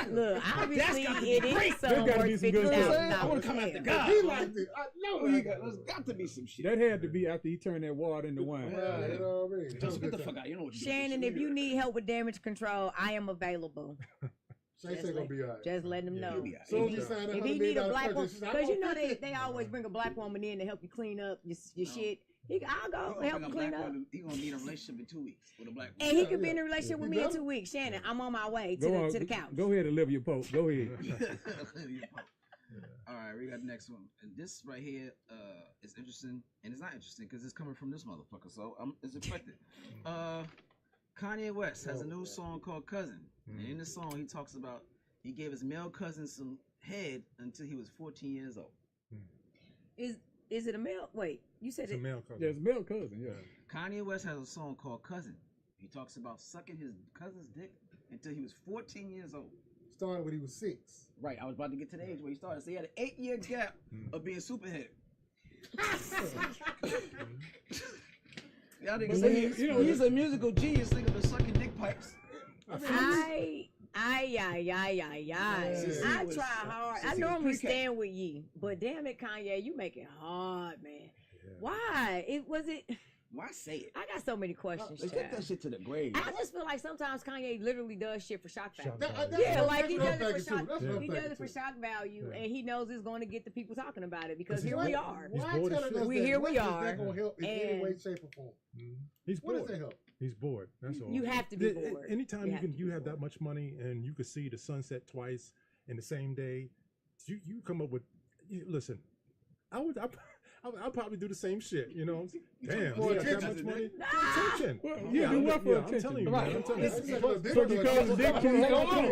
Look, obviously it is some worth $50,000. I want to come after God. He liked it. I know. There's got to be some shit. That had to be after he turned that water into wine. You know what I mean? Just get the fuck out. You know what Shannon, if you need help with damage control, I am available. Shay said gonna be all right. Just letting them know. He'll be all right. So you sign If he need a black woman, because you know they always bring a black woman in to help you clean up your shit. I'll go help him clean up. He gonna need a relationship in 2 weeks with a black woman. And he could be in a relationship with me in 2 weeks. Shannon, I'm on my way to the couch. Go ahead and live your pope. Go ahead. All right, we got the next one, and this right here is interesting, and it's not interesting because it's coming from this motherfucker, so it's expected. Kanye West has a new song called "Cousin," and in this song he talks about he gave his male cousin some head until he was 14 years old. Is it a male? Wait, you said It's a male cousin. Yeah, it's a male cousin. Yeah. Kanye West has a song called "Cousin." He talks about sucking his cousin's dick until he was 14 years old. Started when he was 6. Right, I was about to get to the age where he started. So he had an 8-year gap of being superhead. Y'all niggas say he's a musical genius thinking of sucking dick pipes. I try hard. I normally stand with ye, but damn it, Kanye, you make it hard, man. Yeah. Why? Why say it? I got so many questions. Let's take that shit to the grave. I just feel like sometimes Kanye literally does shit for shock value. Yeah, like he does it for shock value, and he knows it's going to get the people talking about it because here we are. Here we are. That gonna help in any way, shape, or form? He's bored. What does that help? He's bored. That's all. You have to be bored. Anytime you have that much money and you could see the sunset twice in the same day, you come up with. Listen, I'll probably do the same shit. You know, damn, you got that much money. Attention. Well, yeah, do what for attention? I'm telling you, Right. man. I'm telling you. So because Dick can Hold on.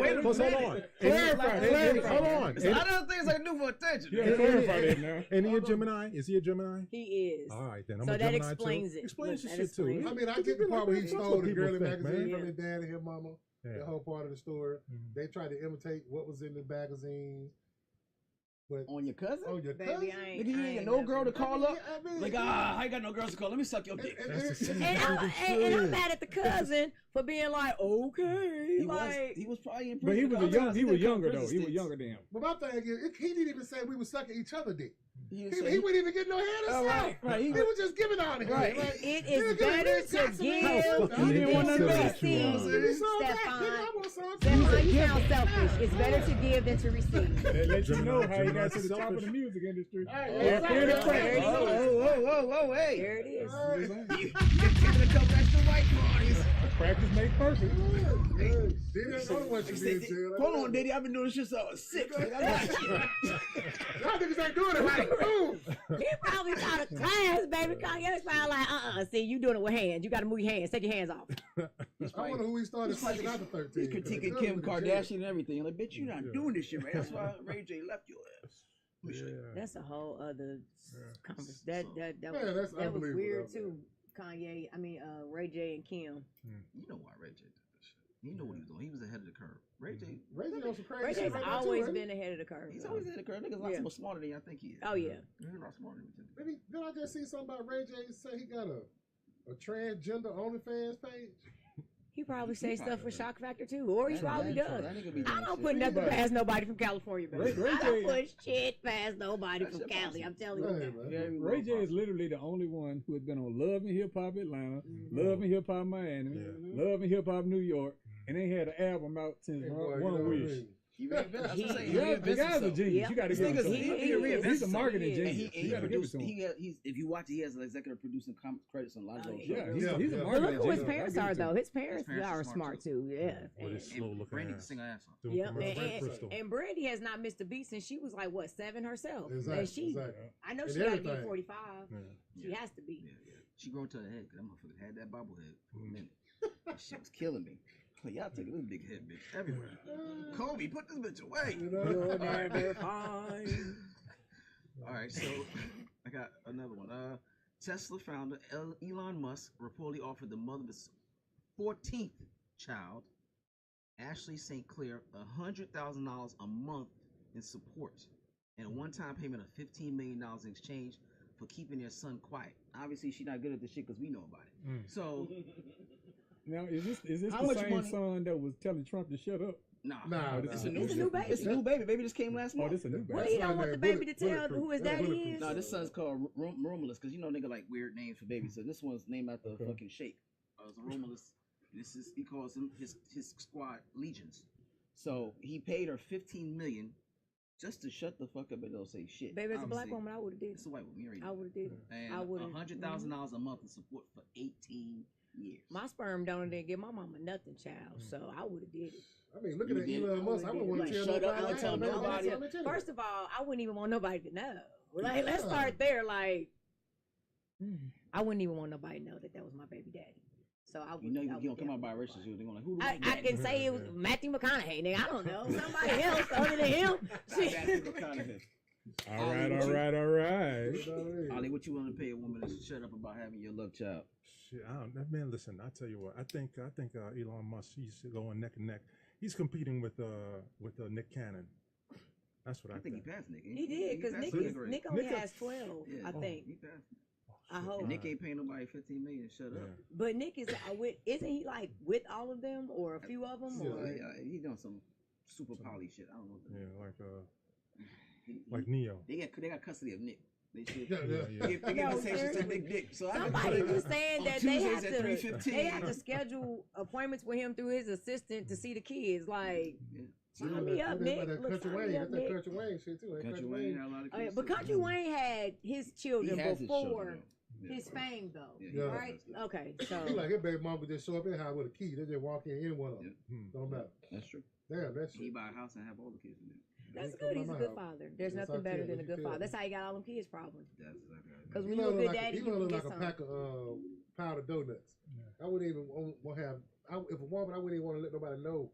Clarify. Hold on. There's a lot of things I can do for attention. You gotta clarify that now. And he a Gemini? Is he a Gemini? He is. All right, then. I'm So a that Gemini explains too. it. Explains the That shit too. explains it. I mean, I get the part where he stole the girly think, magazine man. from his dad and his mama. Yeah. The whole part of the story. They tried to imitate what was in the magazine. But On your cousin? oh, your Baby, cousin? I Nigga, you ain't got no girl to call up. Like, I ain't got no girls to call. Let me suck your dick. That's the same. And I'm mad at the cousin for being like, okay, He was probably in But he prison. was younger though. He was younger than him. But my thing is, he didn't even say we were sucking each other dick. He He wouldn't even get no head himself. right. He was just giving out it. Right. Like, it is better to give He didn't want than to none of that. receive. Stefan, Stefan, you sound selfish. It's better to give than to receive. That lets you know how he got to the top of the music industry. There Hey. it is. You giving a couple extra white parties. Practice makes perfect. Hold on, Diddy. I've been doing this shit since I was 6. Y'all niggas ain't doing it right. Boom. He probably taught a class, baby. Kanye's probably like, see, you doing it with hands. You got to move your hands. Take your hands off. I wonder who he started fucking out the 13. He's critiquing Kim Kardashian and everything. Like, bitch, you're not doing this shit, right? That's why Ray J left your ass. That's a whole other conversation. That that's was unbelievable, weird though, too. Kanye, Ray J and Kim. You know why Ray J did this shit. He knew what he was doing. He was ahead of the curve. Ray J on some crazy Ray shit J's right now, always too, been ahead of the curve. He's always ahead of the curve. Niggas a lot more smarter than I think he is. Oh yeah. He's a lot smarter than we think. Did I just see something about Ray J say he got a transgender OnlyFans page? He probably says stuff for shock factor too, or he probably does. I don't put shit. nothing past nobody from California, baby. Ray I don't J- push shit past nobody from Cali. I'm telling you. Ray J is literally the only one who has been on Love and Hip Hop Atlanta, Love and Hip Hop Miami, Love and Hip Hop New York, and they had an album out since One Wish. The guy's a genius. Yeah. You got to give him some. He's a marketing And genius. he You got to give it to him. if you watch it, he has an executive producing credits on a lot of those Yeah, shows. he's a But marketing look who his genius. parents I give are, it to though. him. His parents parents are are smart smart, too. Yeah. With his slow looking Brandy can ass. sing her ass off. Doing Yep, commercials for Crystal. and Brandy has not missed a beat since she was like what 7 herself. Exactly, And she, exactly. I know And she got to be everything. 45. Yeah. She has to be. Yeah. She grew to her head because that motherfucker had that bobblehead for a minute. That shit was killing me. Like, y'all taking this big head bitch everywhere. Kobe, put this bitch away. You're never fine. All right, so I got another one. Tesla founder Elon Musk reportedly offered the mother of his 14th child, Ashley St. Clair, $100,000 a month in support and a one-time payment of $15 million in exchange for keeping their son quiet. Obviously, she's not good at this shit because we know about it. So, Now, is this How the much same money- son that was telling Trump to shut up? Nah, It's a new It's a new baby. It's a new baby. Baby just came last Oh, month. this a new Well, baby. he don't want the baby to tell Bulletproof. who his That's daddy bulletproof. is. No, this son's called Romulus because you know nigga like weird names for babies. So this one's named after a fucking shake. It's a Romulus. He calls him his squad legions. So he paid her $15 million just to shut the fuck up and don't say shit. Baby, as a black Obviously, woman, I would have did It's it. a white woman. You already I know. would have did it. And I would've- $100,000 a month in support for 18 years. My sperm donor didn't give my mama nothing, child. So I would have did it. I mean, looking You at did. Elon Musk, I wouldn't want Like, to tell shut up, nobody. don't tell nobody. First of all, I wouldn't even want nobody to know. Like, let's start there. Like, I wouldn't even want nobody to know that was my baby daddy. So I would. You know you I would don't come out definitely biracial. They're going like, who? I can say it was Matthew McConaughey, nigga. I don't know. Somebody else other than him. All right. Ollie, what you want to pay a woman to shut up about having your love child? Shit, man, listen, I tell you what, I think Elon Musk, he's going neck and neck. He's competing with Nick Cannon. That's what I think. He passed Nick. He did, because Nick only has 12, I think. He passed. I hope. And Nick ain't paying nobody $15 million. Shut up. But Nick is isn't he like with all of them or a few of them? Or? He doing some super poly shit. I don't know. Like Neo. They got custody of Nick. They should. Yeah. They get invitations to Nick Dick. So somebody was saying that they have to to schedule appointments with him through his assistant to see the kids. Like, sign me up, Nick. Country Wayne, that's that Country Wayne shit too. Country Wayne had a lot of kids. But Country Wayne had his children He has before his his fame, though. Yeah. Right? Okay, so. He like his baby mom would just show up in the house with a key. They just walk in any one of them. Don't matter. That's true. Damn, that's He buy a house and have all the kids in there. That's good. He's a good father. There's nothing better than a good father. That's how he got all them kids problems. That's exactly right. Because when you're a good daddy, he you look can like get a pack of powdered donuts. I wouldn't even want to have. If a woman, I wouldn't even want to let nobody know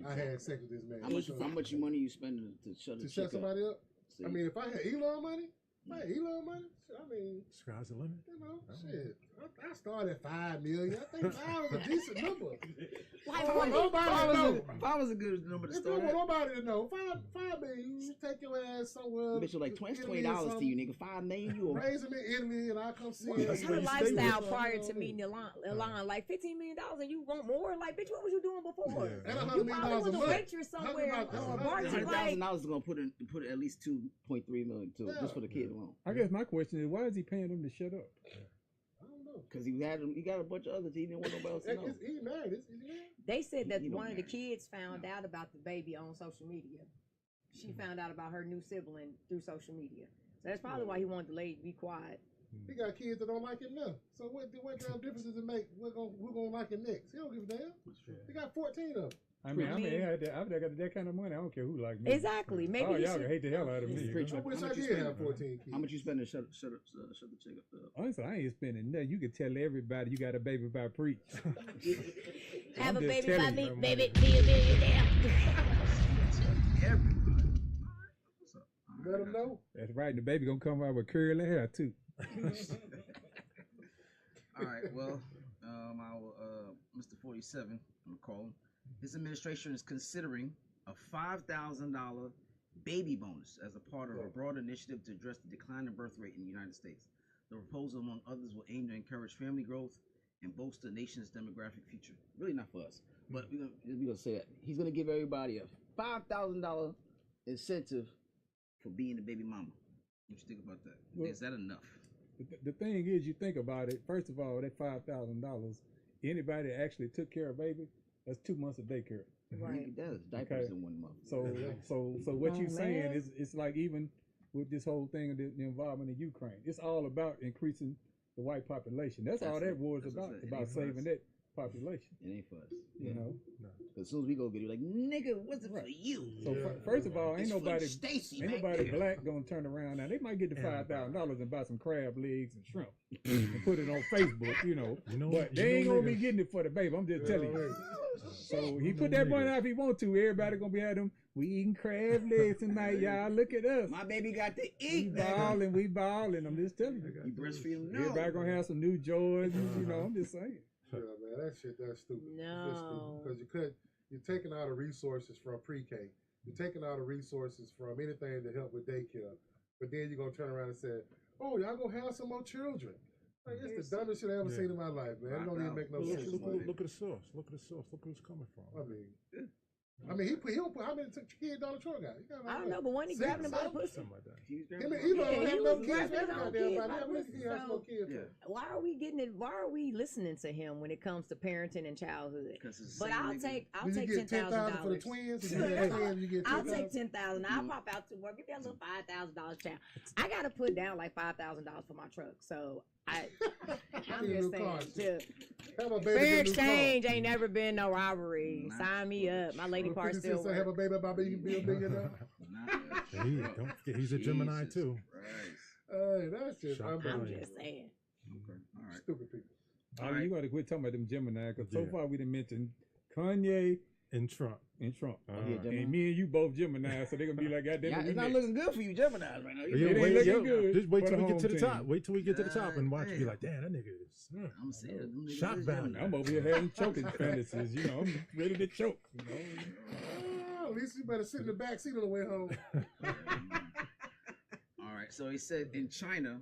I had sex with this man. How much money you spending to shut somebody up? See? I mean, if I had Elon money, I mean, sky's the limit. You know, shit. I started at $5 million. I think 5 was a decent number. Five was a good number to start. If you want nobody to know, $5 million, you take your ass somewhere. Bitch, like $20 to you, nigga. $5 million, you raise him in Italy, and I come see you. What's your lifestyle prior to meeting Elon? Like $15 million, and you want more? Like, bitch, what was you doing before? Yeah. And you probably was a waitress somewhere or a bartender. $100,000 is gonna put at least $2.3 million to just for the kid alone. I guess my question is, why is he paying them to shut up? I don't know. Because he got a bunch of others he didn't want nobody else to know. He's married. They said that one of the kids found out about the baby on social media. She found out about her new sibling through social media. So that's probably why he wanted the lady to be quiet. He got kids that don't like him now. So what kind of difference does it make? Who's gonna like him next? He don't give a damn. He got 14 of them. I mean, I've got that kind of money. I don't care who like me. Exactly. Maybe y'all hate the hell out of me. I wish I did have 14 kids. How much you spending to shut the chick up? Honestly, I ain't spending nothing. You can tell everybody you got a baby by preach. Have a baby by me, baby, be a millionaire. Let them know. That's right. And the baby gonna come out with curly hair too. All right. Well, our Mr. 47, I'm gonna call him. His administration is considering a $5,000 baby bonus as a part of a broad initiative to address the decline in birth rate in the United States. The proposal, among others, will aim to encourage family growth and bolster the nation's demographic future. Really not for us, but we're gonna say that he's gonna give everybody a $5,000 incentive for being a baby mama. What you think about that? Well, is that enough? The thing is, you think about it. First of all, that $5,000, anybody that actually took care of baby, that's 2 months of daycare. Right. It does. Diapers in 1 month. So what you're saying is, it's like even with this whole thing of the involvement in Ukraine, it's all about increasing the white population. That's all that war is about saving that population. It ain't for us. You know? Because as soon as we go get it, like, nigga, what's it for you? So first of all, ain't nobody black gonna turn around. Now they might get the $5,000 and buy some crab legs and shrimp and put it on Facebook, you know. But they ain't gonna be getting it for the baby. I'm just telling you. So he put that money out if he want to. Everybody gonna be at him. We eating crab legs tonight, y'all. Look at us. My baby got to eat. We balling. I'm just telling you. You breastfeeding now. Everybody gonna have some new Jordans. You know, I'm just saying. Yeah, man, that's stupid. No. Because you're taking out of resources from pre-K. You're taking out of resources from anything to help with daycare. But then you're going to turn around and say, oh, y'all going to have some more children. Like, it's the dumbest shit I ever seen in my life, man. It don't even make no sense. Look at the source. Look at who's coming from. I mean, I mean, he don't put how many kids Donald Trump got? I don't know, but when he grabbing him by the pussy. Something like that. Him and Elon don't have no kids. grabbing his Every own goddamn kids body. by How the many pussy, he has no so- kids? Yeah. Why are we getting it? Why are we listening to him when it comes to parenting and childhood? But I'll Do take you get $10,000 for the twins? If you have twins, you get I'll 10,000. take 10,000. I'll pop out to work. Give me a little $5,000 child. I gotta put down like $5,000 for my truck. So I'm just saying. Have a baby. Fair get a new car. exchange ain't never been no robbery. Nah. Sign me up. My lady part 50 still Cent say, have a work. baby about baby be a millionaire. Don't forget, he's a Gemini too. Right. That's just Shock I'm unbelievable. just saying. Okay. All right. Stupid people. All right. You got to quit talking about them Gemini because so Yeah. far we didn't mention Kanye And Trump. and Trump. Yeah, Gemini. And me and you both Gemini, so they're gonna be like, God damn Yeah, it, we it's not next. looking good for you, Gemini, right now. It ain't wait, looking good just wait for till the we get to the home top. team. Wait till we get to the top and watch. Be Damn. like, damn, that nigga is. I'm saying, them niggas Shock is value. Gemini. I'm over here having choking fantasies. You know, I'm ready to choke. You know? At least you better sit in the back seat on the way home. All right. So he said in China,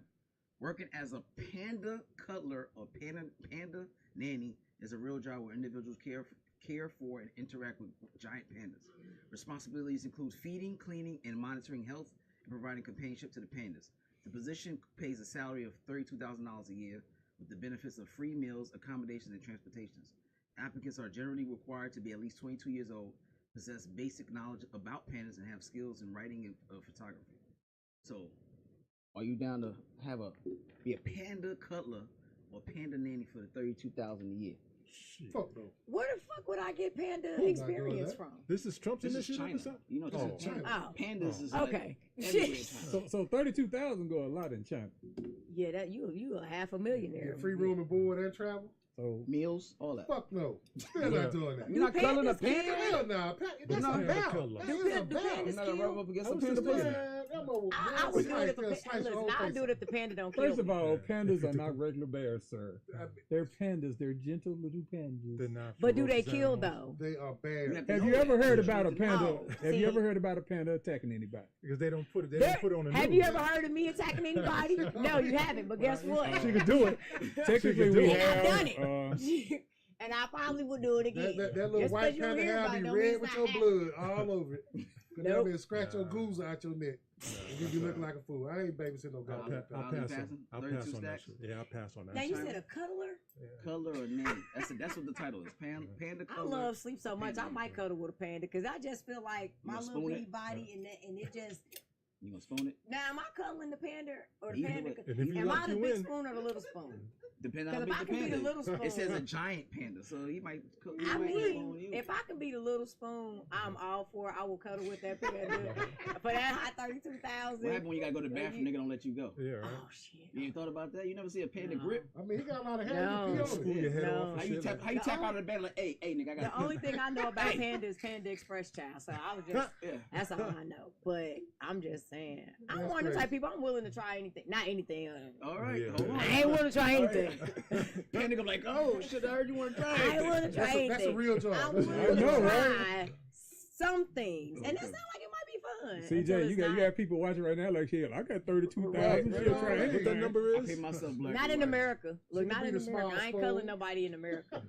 working as a panda cuddler or panda nanny is a real job where individuals care for and interact with giant pandas. Responsibilities include feeding, cleaning, and monitoring health and providing companionship to the pandas. The position pays a salary of $32,000 a year with the benefits of free meals, accommodations, and transportations. Applicants are generally required to be at least 22 years old, possess basic knowledge about pandas, and have skills in writing and photography. So, are you down to be a panda cuddler or panda nanny for the $32,000 a year? Fuck no. Where the fuck would I get panda Who's not doing experience that? from? This is Trump's This is initiative or China. something? You know, this Oh. is China. Oh. Pandas is Okay. like everywhere in Shit. China. So 32,000 go a lot in China. Yeah, that you a half a millionaire. Get free room and board and travel? So Meals, all that. Fuck no. Still not doing that. You're not cuddling a pandas panda? Hell no. That's not a a battle. cuddler. That Do is a pandas battle. You're not gonna rub up against I a was panda just pussy. saying. I would do it if the I do it if the panda don't kill first of me. all, pandas are not regular bears, sir. They're pandas. They're gentle little pandas. They're not But do they ferocious kill animals. though? They are bad. Have you ever heard about a Yeah. panda? Oh, Have see. you ever heard about a panda attacking anybody? Because they don't put it. They There- don't put it on the have news. you ever heard of me attacking anybody? No, you haven't. But guess what? She could do it. Technically, do we it. have. I've done it. And I probably would do it again. That little Just 'cause white you don't panda hear hair about be it don't red mean with it's your not blood all over it. Cause Nope. they'll scratch your goose out your neck. And you be looking like a fool. I ain't babysitting no I'll, goddamn I'll I'll panda. be pass on. passing. I'll 32 pass on that stacks. shit. Yeah, I'll pass on that. Now you shit. said a cuddler? Cuddler or nanny? That's what the title is. Panda I cuddler. love sleep so much. I might cuddle with a panda because I just feel like You my gonna little spoon bitty it? body and it just. You gonna spoon it? Now am I cuddling the panda or the Either panda? way. And if you Am like I the you big win. spoon or the little spoon? Depending Because on if how I big can the be the panda little is. spoon, It says a giant panda, so he might. He I might spoon mean, you. if I can be the little spoon, I'm all for it. I will cuddle with that panda for that high What 32,000. happens when you gotta go to the bathroom? Nigga don't let you go. Yeah, right. Oh shit! You ain't thought about that? You never see a panda No. grip? I mean, he got a lot of hair. No. You pee on Spoon it. your head No. off. and How you shit tap? like How you The tap only- out of the bed like, hey, nigga, I got. The only thing I know about panda is Panda Express child. So I was just. Yeah. That's all I know. But I'm just saying. I'm That's one of the crazy. type of people. I'm willing to try anything. Not anything. All right. Yeah. Hold on. I ain't willing to try anything. Panda gonna be like, oh shit! I heard you want to try I ain't it. willing to try That's anything. a real job. I'm That's a willing real to know, job. right? try some things, and that Okay. sounds like it might be fun. until CJ, it's you got not. you got people watching right now like, shit, I got 32,000. Right, She'll right, try right. anything. What that number I is? pay myself black. Not and in white. America. Look, She not can in be the America. small I ain't spoon. cuddling nobody in America.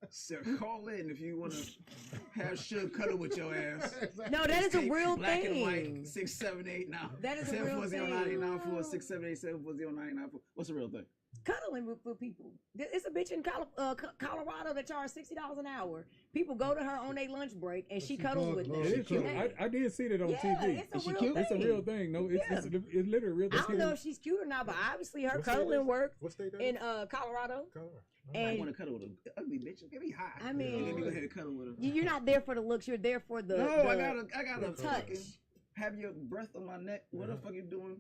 So call in if you want to have Suge cuddle with your ass. No, that is a Tape real black and white, thing. 678 now. That is a 7 real 40 thing. 994 678 740 994. What's the real thing? Cuddling with people. It's a bitch in Colorado that charges $60 an hour. People go to her on their lunch break and she cuddles with them. It is true. I did see that on Yeah, TV. it's a Is she real cute? thing. It's a real thing. No, it's literally a real I thing. don't know if she's cute or not, but obviously her What state cuddling is- works What state that in is? Colorado. Colorado. I And want to cuddle with an ugly bitch. Get me high. I And then mean, we go ahead and cuddle with her. you're not there for the looks. You're there for the. No, the I gotta touch. fucking have your breath on my neck. What the fuck you doing?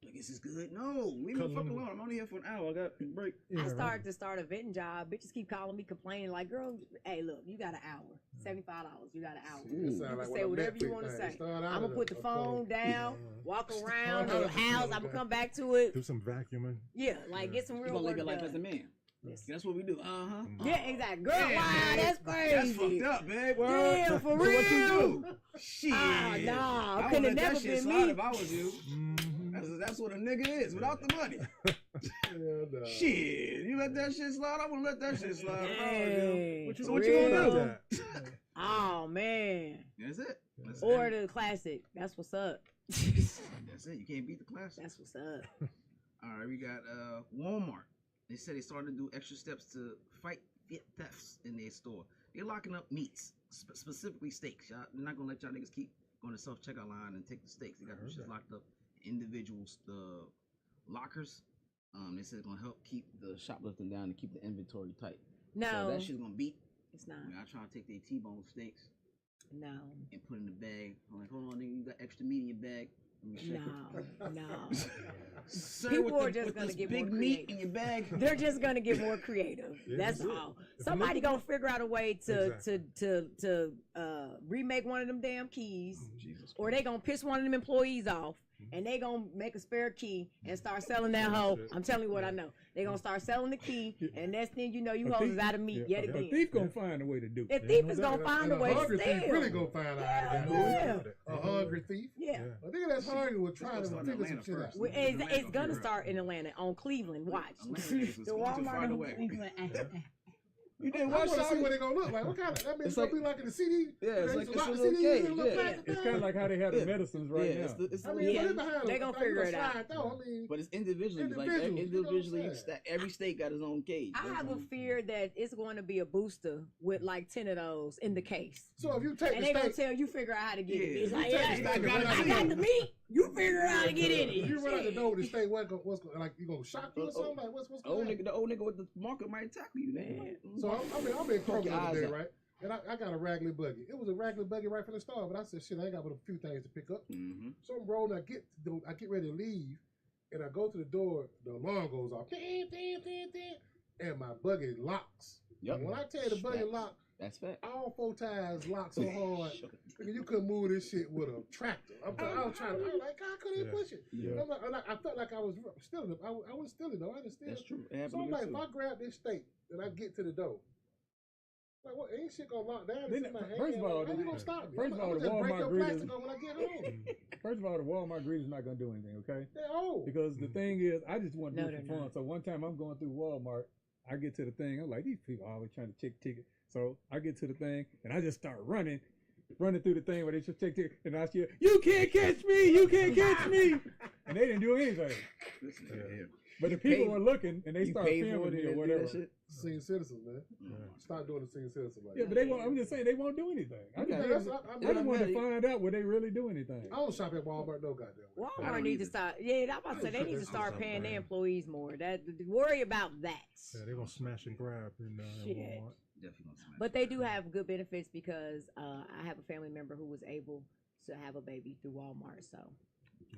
Like, this is good. No, leave me the fuck Cuddling. alone. I'm only here for an hour. I got a break. Yeah, I right. started to start a vetting job. Bitches keep calling me, complaining, like, girl, hey, look, you got an hour. $75. You got an hour. It You sound can like say one of whatever you Netflix want to things. say. Start out I'm going as to put the a phone phone. down, walk around Start out the as a house. phone, I'm going to okay. come back to it. Do some vacuuming. Yeah, like get some You real gonna work live your life done. as a man. That's what we do. Uh-huh. Yeah, exactly. Girl, Yeah, wow, man. that's That's crazy. fucked up, man. Damn, for So real. what you do? Shit. Ah, nah, I could've would let never that shit been slide me. if I was you. That's what a nigga is without the money. Yeah, Shit, you let that shit slide? I wouldn't let that shit slide. if I was you. Hey, What you, So what what you you gonna gonna do? Oh man. That's it. That's Or it. the classic. That's what's up. That's it. You can't beat the classic. That's what's up. All right, we got Walmart. They said they started to do extra steps to fight thefts in their store. They're locking up meats, specifically steaks. Y'all, they're not gonna let y'all niggas keep going to self checkout line and take the steaks. They got them shit locked up in individual lockers. They said it's gonna help keep the shoplifting down and keep the inventory tight. No, so that shit's gonna beat. It's not. I try to take their T-bone steaks. No. And put in the bag. I'm like, hold on, nigga, you got extra meat in your bag. No. Sir, People are with just gonna get big more meat creative. in your bag. They're just gonna get more creative. That's all. Somebody gonna figure out a way to remake one of them damn keys, or they gonna piss one of them employees off, and they gonna make a spare key and start selling that hoe. I'm telling you what I know. They gonna start selling the key, and next thing you know, you hoes is out of meat yet again. A thief gonna find a way to do it. The thief is gonna find a way to hungry thief steal. really gonna find out. A hungry thief. Yeah. I think that's hungry will try to figure some shit out. It's gonna start in Atlanta on Cleveland. Watch. The Walmart on Cleveland. You didn't I watch want to see that? what they gonna look like. What kind of? I mean, it's gonna be like in the CD. Yeah, it's like a it's lot a of little CDs cage. in a little Yeah. plastic It's bag. kind of like how they have the medicines right now. It's I a mean, little put it behind they gonna figure it out. Though. I mean, but it's individually. Like Individuals, you know what I'm individually, saying? every state got its own cage. I have a fear that it's going to be a booster with like 10 of those in the case. so if you take And the they gonna steak, tell you figure out how to get it. Yeah, It's like, you take yeah, the steak, I got the meat. You figure out how to get in if you it. run out the Shit. door with the steak, what's going like? You gonna shock you or something? Like what's going on? The old nigga with the marker might tackle you, man. So I'm in Kroger the your other day, eyes out. right? And I got a raggedy buggy. It was a raggedy buggy right from the start, but I said, shit, I ain't got but a few things to pick up. Mm-hmm. So I'm rolling. I get ready to leave, and I go to the door. The alarm goes off, and my buggy locks. Yep. And when I tell you the buggy locked, That's fact. all 4 tires locked so hard, nigga, you couldn't move this shit with a tractor. I was like, God, I couldn't even push it. Yeah. I felt like I was stealing it. I was stealing though. I didn't steal. That's true. It happened So I'm to me like, too. if I grab this steak and I get to the door, like, what? Ain't shit gonna lock down? Then, It's in my first hand. of all, How you gonna stop me? first of all, I'm the just break Walmart your greeters- plastic on when I get home. First of all, the Walmart greeters not gonna do anything, okay? They're old. Because the thing is, I just want to No, do it for they're fun. not. So one time I'm going through Walmart, I get to the thing, I'm like, these people are always trying to check ticket. So I get to the thing and I just start running through the thing where they just check ticket, and I see, you can't catch me, you can't catch me, and they didn't do anything. Listen here. But the You people paid- were looking and they You started paid for filming it me or and whatever. that shit? Senior citizens, man. Stop doing the senior citizen like Yeah, that. but they won't. I'm just saying they won't do anything. I just, Yeah, I just wanted to find out would they really do anything. I don't shop at Walmart, no goddamn. I Walmart don't need to either. start. Yeah, I'm about to say they need to start paying their employees more. That worry about that. Yeah, they're gonna smash and grab in Shit. Walmart. Definitely gonna smash. But they do have good benefits because I have a family member who was able to have a baby through Walmart. So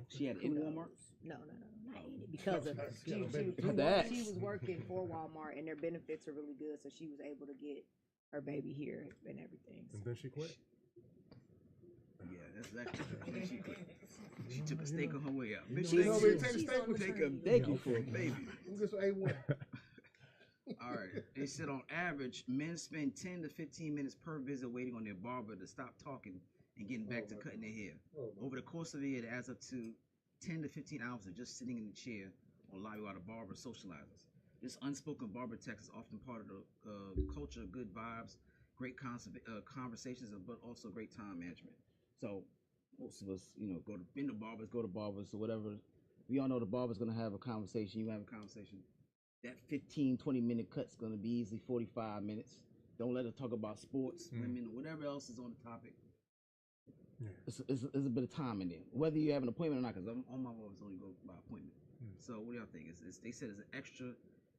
She had it in Walmart. no, not in it because of she was working for Walmart and their benefits are really good. So she was able to get her baby here and everything. And then she quit. Yeah, that's exactly. She quit. She took a steak on her way out. Bitch, You know what I mean? Take the She's steak on with the you. take a bacon for a baby. Let me get some A1. All right. They said on average, men spend 10 to 15 minutes per visit waiting on their barber to stop talking and getting back to cutting their hair. Over the course of a year, it adds up to 10 to 15 hours of just sitting in the chair or lying while the barber socializes. This unspoken barber text is often part of the culture of good vibes, great conversations, but also great time management. So most of us, go to barbers or whatever. We all know the barber's going to have a conversation. You have a conversation. That 15, 20-minute cut's going to be easily 45 minutes. Don't let us talk about sports, women, or whatever else is on the topic. Yeah. It's a bit of time in there, whether you have an appointment or not, because all my barbers only go by appointment. So what do y'all think? They said it's an extra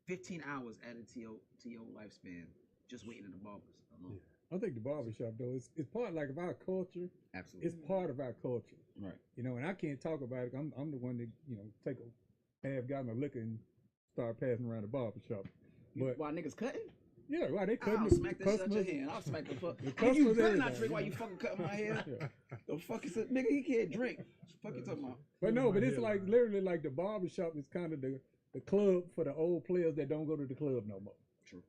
15 hours added to your lifespan just waiting at the barbers alone. I think the barbershop though, it's part like of our culture. Absolutely. It's part of our culture. Right. And I can't talk about it. I'm the one that, take a half gallon of liquor and start passing around the barbershop. But Why niggas cutting? yeah, why they cutting I'll the smack that shit out customers? your hand. I'll smack the fuck. The And you customers better not everything, drink while you you know? fucking cutting my hair. Yeah. The fuck is it? Nigga, he can't drink. What the fuck you talking about? But no, but it's like literally like the barbershop is kind of the club for the old players that don't go to the club no more. True.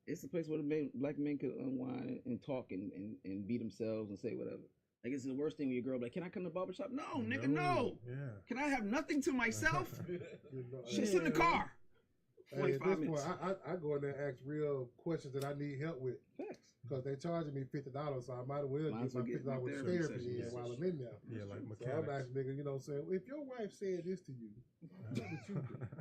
It's a place where black men could unwind and talk and be themselves and say whatever. Like, it's the worst thing when your girl be like, can I come to the barbershop? No, nigga, no. Yeah. Can I have nothing to myself? Shit's in the car. Hey, at 45 this minutes. point, I go in there and ask real questions that I need help with. Facts. because they charging me $50, so I might as well get my $50 therapy in while I'm in there. Yeah, like So mechanics. I'm asking nigga, you know what I'm saying? If your wife said this to you,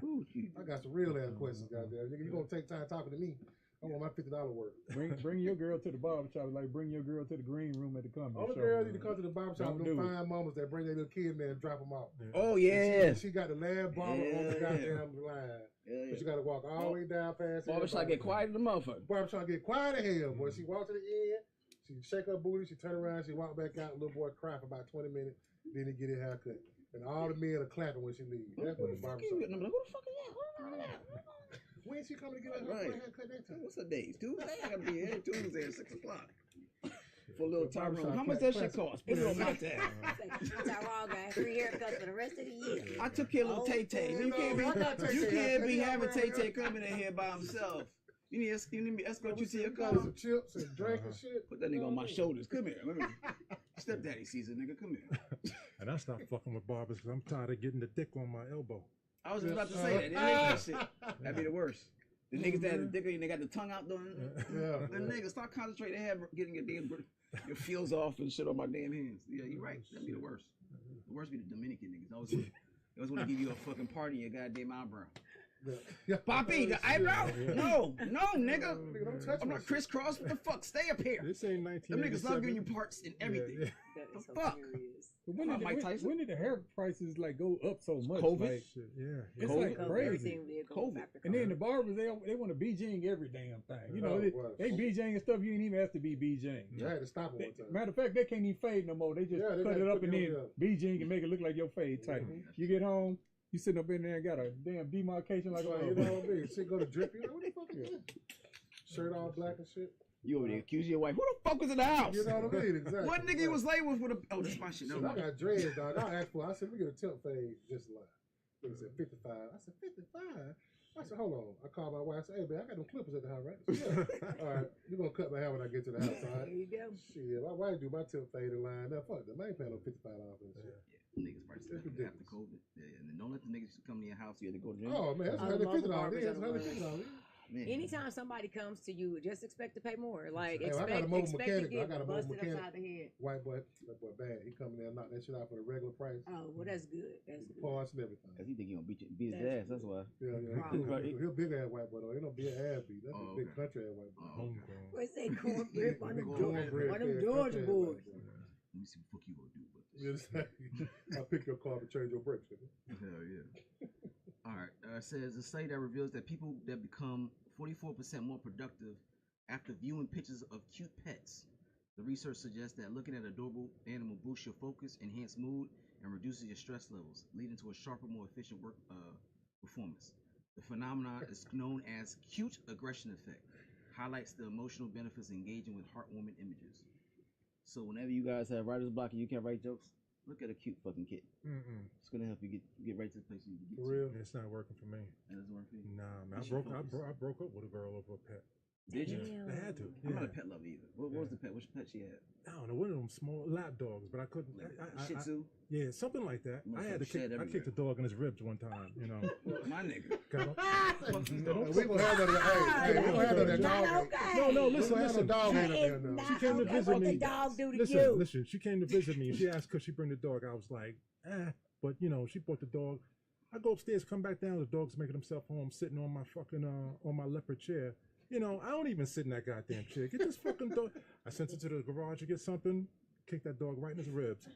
what would you do? I got some real ass questions, goddamn. Nigga, you gonna take time talking to me? I want my $50 worth. Bring your girl to the barbershop, like bring your girl to the green room at the comedy All the show. girls need to come to the barbershop. Them fine it. mamas that bring their little kid in there and drop them off. Yeah. Oh yeah. She got the last barber on the goddamn line. Yeah. But you gotta walk all the way down past. Barbershop get quiet as the motherfucker. Barbershop get quiet as hell, boy. She walk to the end, she shake her booty, she turn around, she walk back out. Little boy cry for about 20 minutes, then he get his haircut. And all the men are clapping when she leaves. That's what the barbershop. Who the fuck is that? When she coming to get her haircut that time? What's her days? Tuesday? I gotta be here Tuesday at 6 o'clock. For a little Tyrone. How much that shit cost? Put it on my tab. Tyrone got 3 haircuts for the rest of the year. I took care of little Tay-Tay. You can't be having Tay-Tay coming in here by himself. You need me escort you to your car. Some chips and drink and shit. Put that nigga on my shoulders. Come here. Stepdaddy season, nigga. Come here. And I stopped fucking with barbers because I'm tired of getting the dick on my elbow. I was just about to say that. They make that shit. That'd be the worst. The niggas that have the dick and they got the tongue out doing it. Yeah. The niggas stop concentrating. They have getting your feels off and shit on my damn hands. Yeah, you're right. That'd be the worst. The worst be the Dominican niggas. They always want to give you a fucking party in your goddamn eyebrow. Poppy, the eyebrow? No, nigga. I'm not crisscross. What the fuck? Stay up here. This ain't 1987. Them niggas love giving you parts in everything. Yeah. The fuck? When did the hair prices like go up so much? COVID? Like, Yeah. It's like crazy. COVID. And then the barbers, they want to BJing every damn thing. You know, they BJing and stuff you ain't even have to be BJing. Yeah, I had to stop it one time. Matter of fact, they can't even fade no more. They just cut it up and then BJing and make it look like your fade type. You get home, you sitting up in there and got a damn demarcation like you know what I mean? Shit go to drip. You know what the fuck is that? Shirt all black and shit. You over there accusing your wife. Who the fuck was in the house? You know what I mean? Exactly. What nigga you was late with a... Oh, that's my shit. No, I got dreads, dog. I asked for I said, we get a temp fade just like. They said 55. I said, 55? I said, hold on. I called my wife. I said, hey, man, I got them clippers at the house, right? Yeah. All right. You're going to cut my hair when I get to the house, all right? There you go. Shit, my wife do my temp fade in line. Now, fuck them. I ain't paying no $55 for this shit. Niggas probably after COVID. Yeah, and then don't let the niggas come to your house. You had to go to them. Oh, man, that's $150. That's $150. Man. Anytime somebody comes to you, just expect to pay more. Like, hey, expect to get busted mechanic. upside the head. White boy, that boy bad. He come in there and knock that shit out for the regular price. Oh, well, that's good. That's good. Parts and everything. Cause he think he gonna beat his ass. That's why. Yeah. He'll big ass white boy though. He don't be an ass beat. That's a big country ass white boy. What's that cornbread? One of them Georgia boys. Let me see what the fuck you gonna do about this. I'll pick your car and change your brakes. Hell yeah. All right. It says a study that reveals that people that become 44% more productive after viewing pictures of cute pets. The research suggests that looking at adorable animal boosts your focus, enhances mood, and reduces your stress levels, leading to a sharper, more efficient work performance. The phenomenon is known as cute aggression effect. Highlights the emotional benefits of engaging with heartwarming images. So whenever you guys have writer's block and you can't write jokes, look at a cute fucking kid. It's gonna help you get right to the place you need to get. For real? It's not working for me. That doesn't work for you? Nah, man. I broke up with a girl over a pet. Did you? I had to. I'm not a pet lover either. What was the pet? Which pet she had? I don't know, one of them small lap dogs, but I couldn't. Shih Tzu? Yeah, something like that. I had to kick. I kicked the dog in his ribs one time. You know. My nigga. We gonna have that. Hey, we gonna have that dog. No, listen. Dog she came to visit me. Listen. She came to visit me. She asked could she bring the dog. I was like, but you know, she brought the dog. I go upstairs, come back down. The dog's making himself home, sitting on my fucking on my leopard chair. You know, I don't even sit in that goddamn chair. Get this fucking dog. I sent it to the garage to get something. Kick that dog right in his ribs.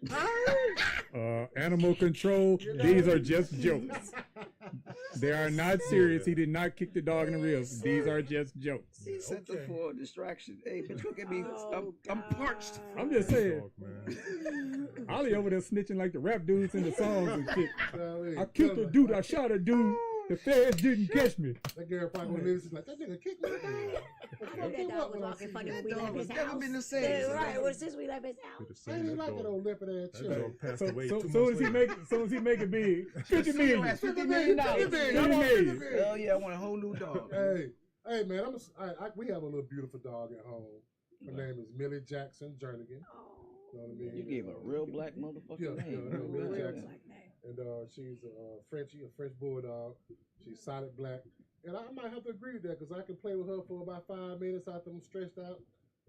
Animal control. These are just jokes. They are not serious. He did not kick the dog in the ribs. These are just jokes. He sent her for a distraction. Hey, bitch, look at me. I'm parched. I'm just saying. Ollie over there snitching like the rap dudes in the songs and shit. I killed a dude. I shot a dude. The feds didn't catch me. That girl probably lives like that nigga kicked me. I know that dog was walking funny when we left his house. Never been the same. Right, well, since we left his house. I ain't like that old lippin' ass chick. Soon as he make it big, $50 million. $50 million. Hell yeah, I want a whole new dog. Hey man, we have a little beautiful dog at home. Her name is Millie Jackson Jernigan. You know what I mean? You gave a real black motherfucker name. Millie Jackson. And she's a French bulldog. She's solid black. And I might have to agree with that because I can play with her for about 5 minutes after I'm stressed out.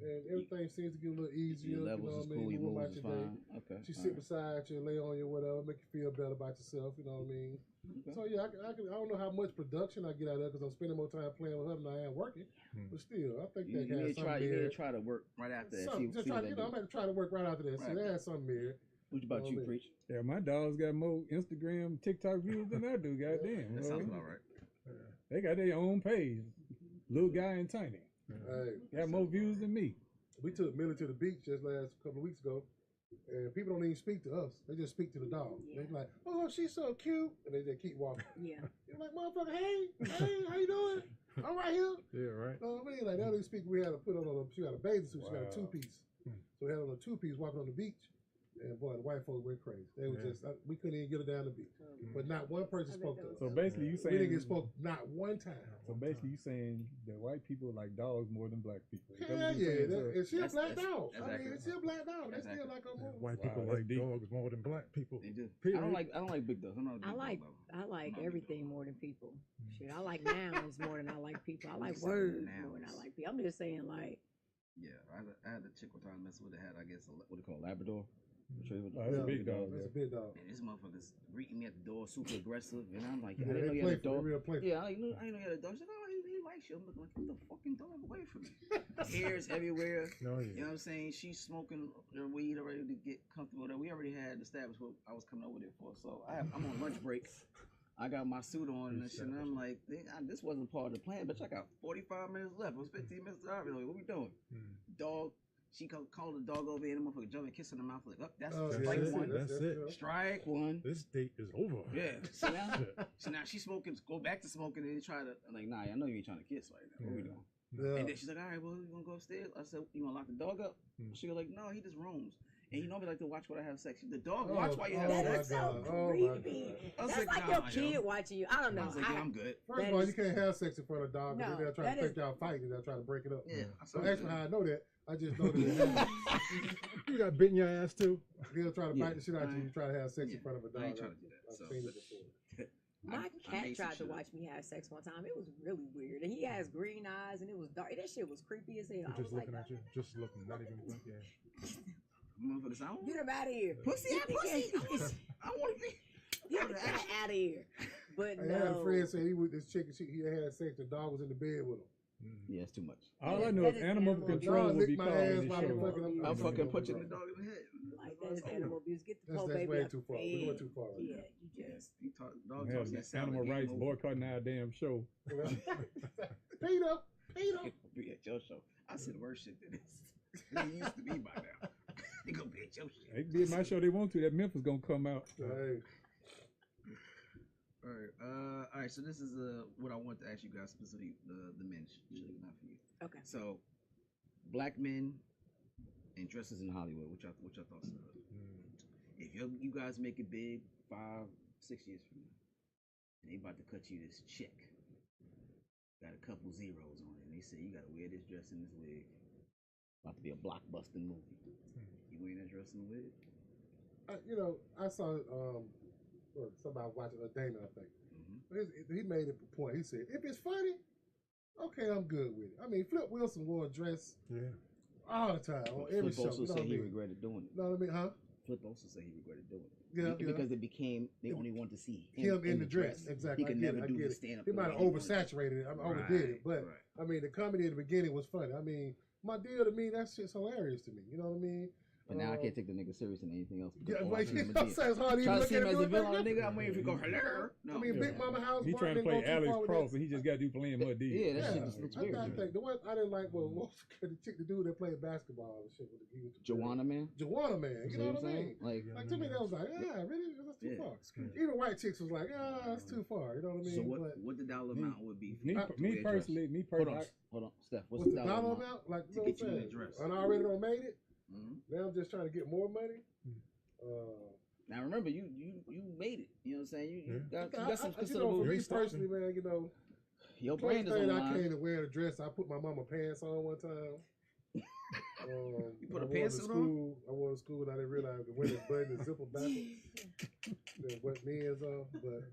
and everything seems to get a little easier. Your levels is cool, your Move moves out is your day. fine. Okay. She sit beside you, lay on you, whatever, make you feel better about yourself. You know what I mean? Okay. So yeah, I don't know how much production I get out of it because I'm spending more time playing with her than I am working. But still, I think You that need has to try. something You need there. to try to work right after that. Just try, I'm going to try to work right after that. See, Right. that has something there. What about you, Preach? Yeah, my dogs got more Instagram, TikTok views than I do. Goddamn. That sounds about right. They got their own page. Little guy and tiny. Hey, Got more views than me. we took Millie to the beach just last couple of weeks ago, and people don't even speak to us. They just speak to the dog. Yeah. They're like, "Oh, she's so cute," and they just keep walking. Yeah. You're like, "Motherfucker, hey, how you doing? I'm right here." Yeah, right. No, I mean, like they don't even speak. We had to put on she got a bathing suit. She got a Wow. 2-piece. So we had on a 2-piece walking on the beach. And boy, the white folks went crazy. They were just, we couldn't even get her down the beach. But not one person spoke to us. So basically, you We didn't saying get spoke not one time. So basically, you saying that white people like dogs more than black people. Is that Hell what you yeah, saying, sir? and she a That's- black that's- dog. that's I mean, accurate. she a black dog. They That's still accurate. like her more. White Wow, people that's like deep. dogs more than black people. They do. Period. I don't like big dogs. I'm not a big I like dog lover. I'm not a big everything dog. more than people. Shit, I like nouns more than I like people. I like Except words nouns. more than I like people. I'm just saying, like, Yeah, I had a chick one time messing with. It had, I guess, what they call Labrador retriever. Oh, that's a big dog. That's Yeah. a big dog. And this motherfucker's greeting me at the door, super aggressive, and I'm like, I Yeah, didn't know they you had a playful. They dog. real playful. Yeah, I didn't know you had a dog. She said, oh, he likes you. I'm looking like, get the fucking dog away from me. Hairs everywhere. No, You know what I'm saying? She's smoking their weed already to get comfortable there. We already had established what I was coming over there for. So I'm on lunch break. I got my suit on and shit, and I'm like, this wasn't part of the plan, bitch. I got 45 minutes left. It was 15 minutes left. Like, what we doing? Dog. She called the dog over here, and the motherfucker jumped and kissed her in the mouth. Like, oh, that's strike that's one. it. That's it. Strike one. This date is over. Yeah. So now she's smoking. Go back to smoking, and try to. I'm like, nah, I know you ain't trying to kiss right now. What we doing? Yeah. And then she's like, all right, well, you gonna go upstairs? I said, you gonna lock the dog up? She was like, no, he just roams. And he normally like to watch when I have sex. The dog watch while you have Oh, that my is so God. Oh, my creepy. I was That's like nah, your yo. kid watching you. I don't I know. was like, yeah, I'm good. First That of all, is- you can't have sex in front of dogs. No, No, they'll try that to think is- y'all fighting. They'll try to break it up. Yeah. So actually, how I know that, I just know that it happens. You got bit in your ass too. They'll try to Yeah. bite the shit out of you. You try to have sex in front of a dog. I ain't trying to do that. I've So, seen it before. My I cat made some tried to shit up. watch me have sex one time. It was really weird. And he has green eyes and it was dark. That shit was creepy as hell. I was Just like, looking at you. Just looking. Not even blinking. Motherfucker, sound. get him out of here. Pussy, Get the pussy. cat- I want to be. Get the cat out of here. But I had a no. friend say he with this chick and he had sex. The dog was in the bed with him. Yeah, it's too much. All I know That is is animal animal control Dog will be licked my called ass in while this I'm show. fucking. I'm fucking punching the That's, dog in the head. Like, that is animal abuse. Get the poor that's baby way out too the far. We're going bed. too far. Yeah, you just. He talk, dog We have talks that animal rights boycotting our damn show. Peter. Be at your show. I said worse shit than this. It used to be by now. They gonna be at your shit. They can be at my show they want to. That Memphis gonna come out. Hey. All right. So this is what I want to ask you guys specifically, the men, not for you. Okay. So, black men and dresses in Hollywood. What y'all thoughts of it? If you guys make it big 5, 6 years from now, and they about to cut you this check, got a couple zeros on it, and they say you gotta wear this dress and this wig. About to be a blockbuster movie. You wearing that dress and the wig? I saw somebody watching Damon, I think. He made it a point. He said, if it's funny, okay, I'm good with it. I mean, Flip Wilson wore a dress all the time on every Flip show. also You know said what I he mean? regretted doing it. Know what I mean, huh? Flip also said he regretted doing it. Yeah, Because it became, they only want to see Him in the dress. Exactly. He could never do the stand-up. He might have oversaturated it. I mean, overdid it. But, right. I mean, the comedy at the beginning was funny. I mean, my deal to me, that's just hilarious to me. You know what I mean? But now I can't take the nigga serious in anything else. Yeah, all like, I see him you know, is so it's hard to even try to look see at him him as a doing villain, that. nigga. I'm waiting for you to go, hello. No. I mean, Big Mama House. He trying to play Alex Cross, and he just got to do playing Mud D. Yeah, that shit just looks weird. I think the one I didn't like was the dude that played basketball and shit. Joanna Man. Joanna Man. You know what I mean? Like to me, that was like, really? That's too far. Even white chicks was like, that's too far. You know what I mean? So what the dollar amount would be? Me personally, Hold on, Steph. What's the dollar amount? Like, to get you in the dress? And I already done made it. Now I'm just trying to get more money. Now remember, you made it. You know what I'm saying? You got some for considerable. me personally, man, Your brand is I online. came to wear a dress. I put my mama pants on one time. You put a I wore pantsuit on? I wore to school and I didn't realize the women's button is zipper backwards. What men's off, but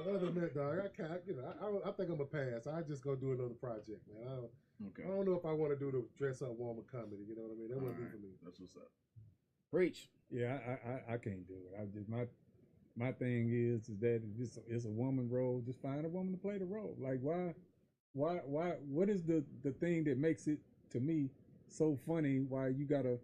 other than that, dog, I can't. I think I'm a pass. I just go do another project, man. I don't know if I want to do the dress up woman comedy. You know what I mean? That wouldn't be for me. That's what's up. Preach. Yeah, I can't do it. I just my thing is that if it's a woman role, just find a woman to play the role. Like why what is the thing that makes it to me so funny? Why you gotta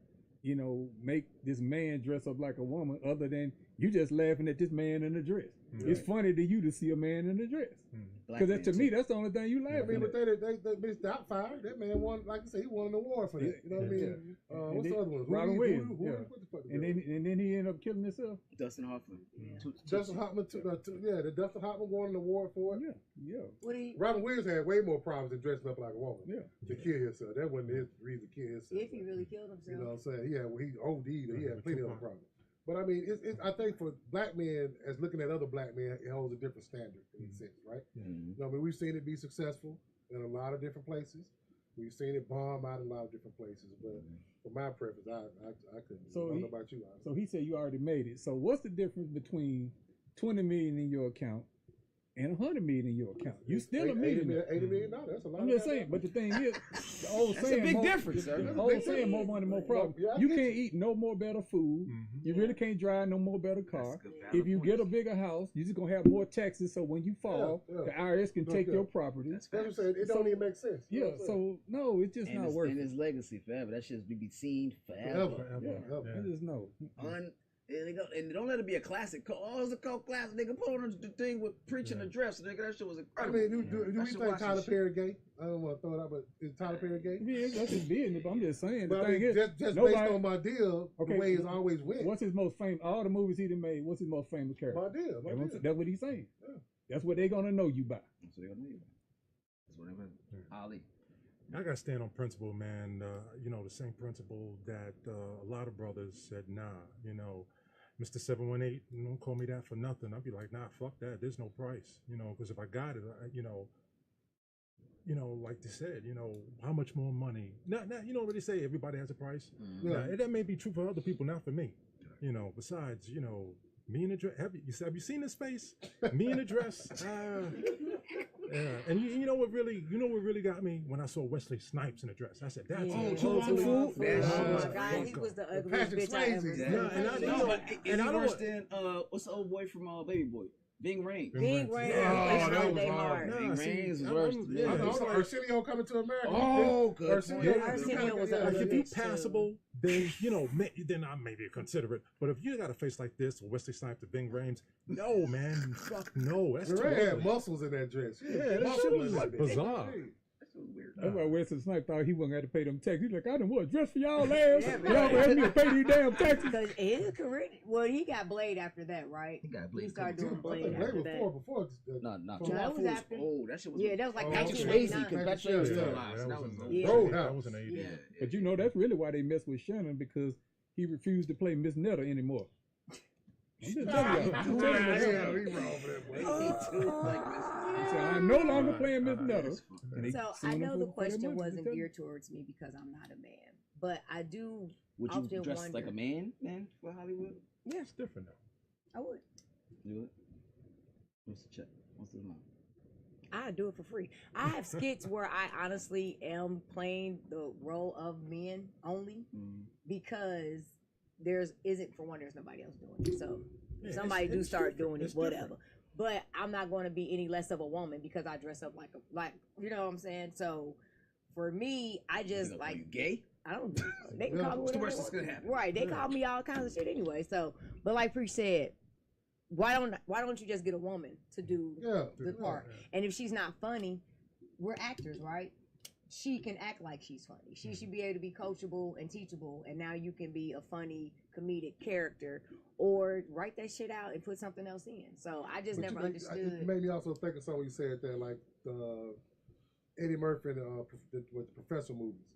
make this man dress up like a woman other than you just laughing at this man in a dress. Right. It's funny to you to see a man in a dress. Because to me, that's the only thing you laugh at. I mean, but they bitch got fired. That man won, like I said, he won an award for that. You know what I mean? What's the other one? Robin Williams. And then he ended up killing himself. Dustin Hoffman. Dustin Hoffman, the Dustin Hoffman won an award for it. Yeah. Robin Williams had way more problems than dressing up like a woman. Yeah. To kill himself. That wasn't his reason to kill himself. If he really killed himself. You know what I'm saying? He OD'd and he had plenty of problems. But I mean, I think for black men, as looking at other black men, it holds a different standard in a sense, right? I mean, we've seen it be successful in a lot of different places. We've seen it bomb out in a lot of different places. But for my preference, I couldn't. So I don't know about you. So he said you already made it. So what's the difference between 20 million in your account and 100 million in your account? You still a millionaire. $80 million. That's a lot. I'm just saying, but the thing is, the old that's saying, a big difference, sir. The old saying, more money, more problems. Yeah, you can't eat no more better food. You really can't drive no more better car. If you get a bigger house, you're just gonna have more taxes. So when you fall, the IRS can take your property. That's what I'm saying. It don't even make sense. Yeah. So no, it's just not worth it. And his legacy forever. That shit's be seen forever. I just know. And don't let it be a classic. Oh, it's a cult classic. Nigga, put on the thing with preaching the dress. Nigga, that shit was incredible. I mean, do you think Tyler Perry gay? I don't want to throw it out, but is Tyler Perry gay? Yeah, that's his business. But I'm just saying. But the I thing mean, is, just based on my deal, the way he's always went. What's his most famous? All the movies he done made. What's his most famous character? My deal. That's what he's saying. Yeah. That's what they're gonna know you by. That's what they're gonna know you by. That's what they're gonna know. Ali. I gotta stand on principle, man. The same principle that a lot of brothers said, nah, Mr. 718, don't call me that for nothing. I'd be like, nah, fuck that. There's no price, because if I got it, like they said, how much more money? Now, what they say, everybody has a price. Now, that may be true for other people, not for me. Besides, me in a dress. Have you seen his face? Me in a dress. Yeah. And you know what really got me when I saw Wesley Snipes in a dress. I said, "That's Oh my God, he was the ugliest bitch I ever seen. And I worse than what's the old boy from Baby Boy? Ving Rhames. Ving Rhames. Oh, that was hard. Ving Rhames was worse. Arsenio Coming to America. Oh, good. Arsenio was a ugly if you bitch passable, then then I maybe consider it. But if you got a face like this, or Wesley Snipes or Ving Rhames, no, man, fuck no. That's too had muscles in that dress. Yeah, that shit was like bizarre. Weird. That's why Wesley Snipes thought he wasn't going to pay them taxes. He's like, I done what, dress for y'all last? Y'all gonna have me to pay these damn taxes? Because his career, he got Blade after that, right? He got Blade. He started doing Blade after that. Before. No, that was after. Oh, that shit was. Yeah, that was like Patrick 1989. Swayze, because Patrick Swayze was still alive. That was an 80. Yeah. But that's really why they messed with Shannon, because he refused to play Miss Netta anymore. I'm just telling you. I'm no longer playing Miss Netta. So I know the question wasn't geared towards me because I'm not a man, but I do. Would you dress like a man for Hollywood? Yeah, It's different though. I would. Do it. What's the check? What's the amount? I do it for free. I have skits where I honestly am playing the role of men only because there's nobody else doing it. So if somebody do start doing it, whatever. Different. But I'm not going to be any less of a woman because I dress up like you know what I'm saying. So for me, I just like you gay. I don't. They can call me whatever. What's the worst that's gonna happen? Right? They call me all kinds of shit anyway. So, but like Preach said, why don't you just get a woman to do the part? And if she's not funny, we're actors, right? She can act like she's funny. She should be able to be coachable and teachable, and now you can be a funny comedic character, or write that shit out and put something else in. So I just never understood. It made me also think of something you said there, like Eddie Murphy with the Professor movies.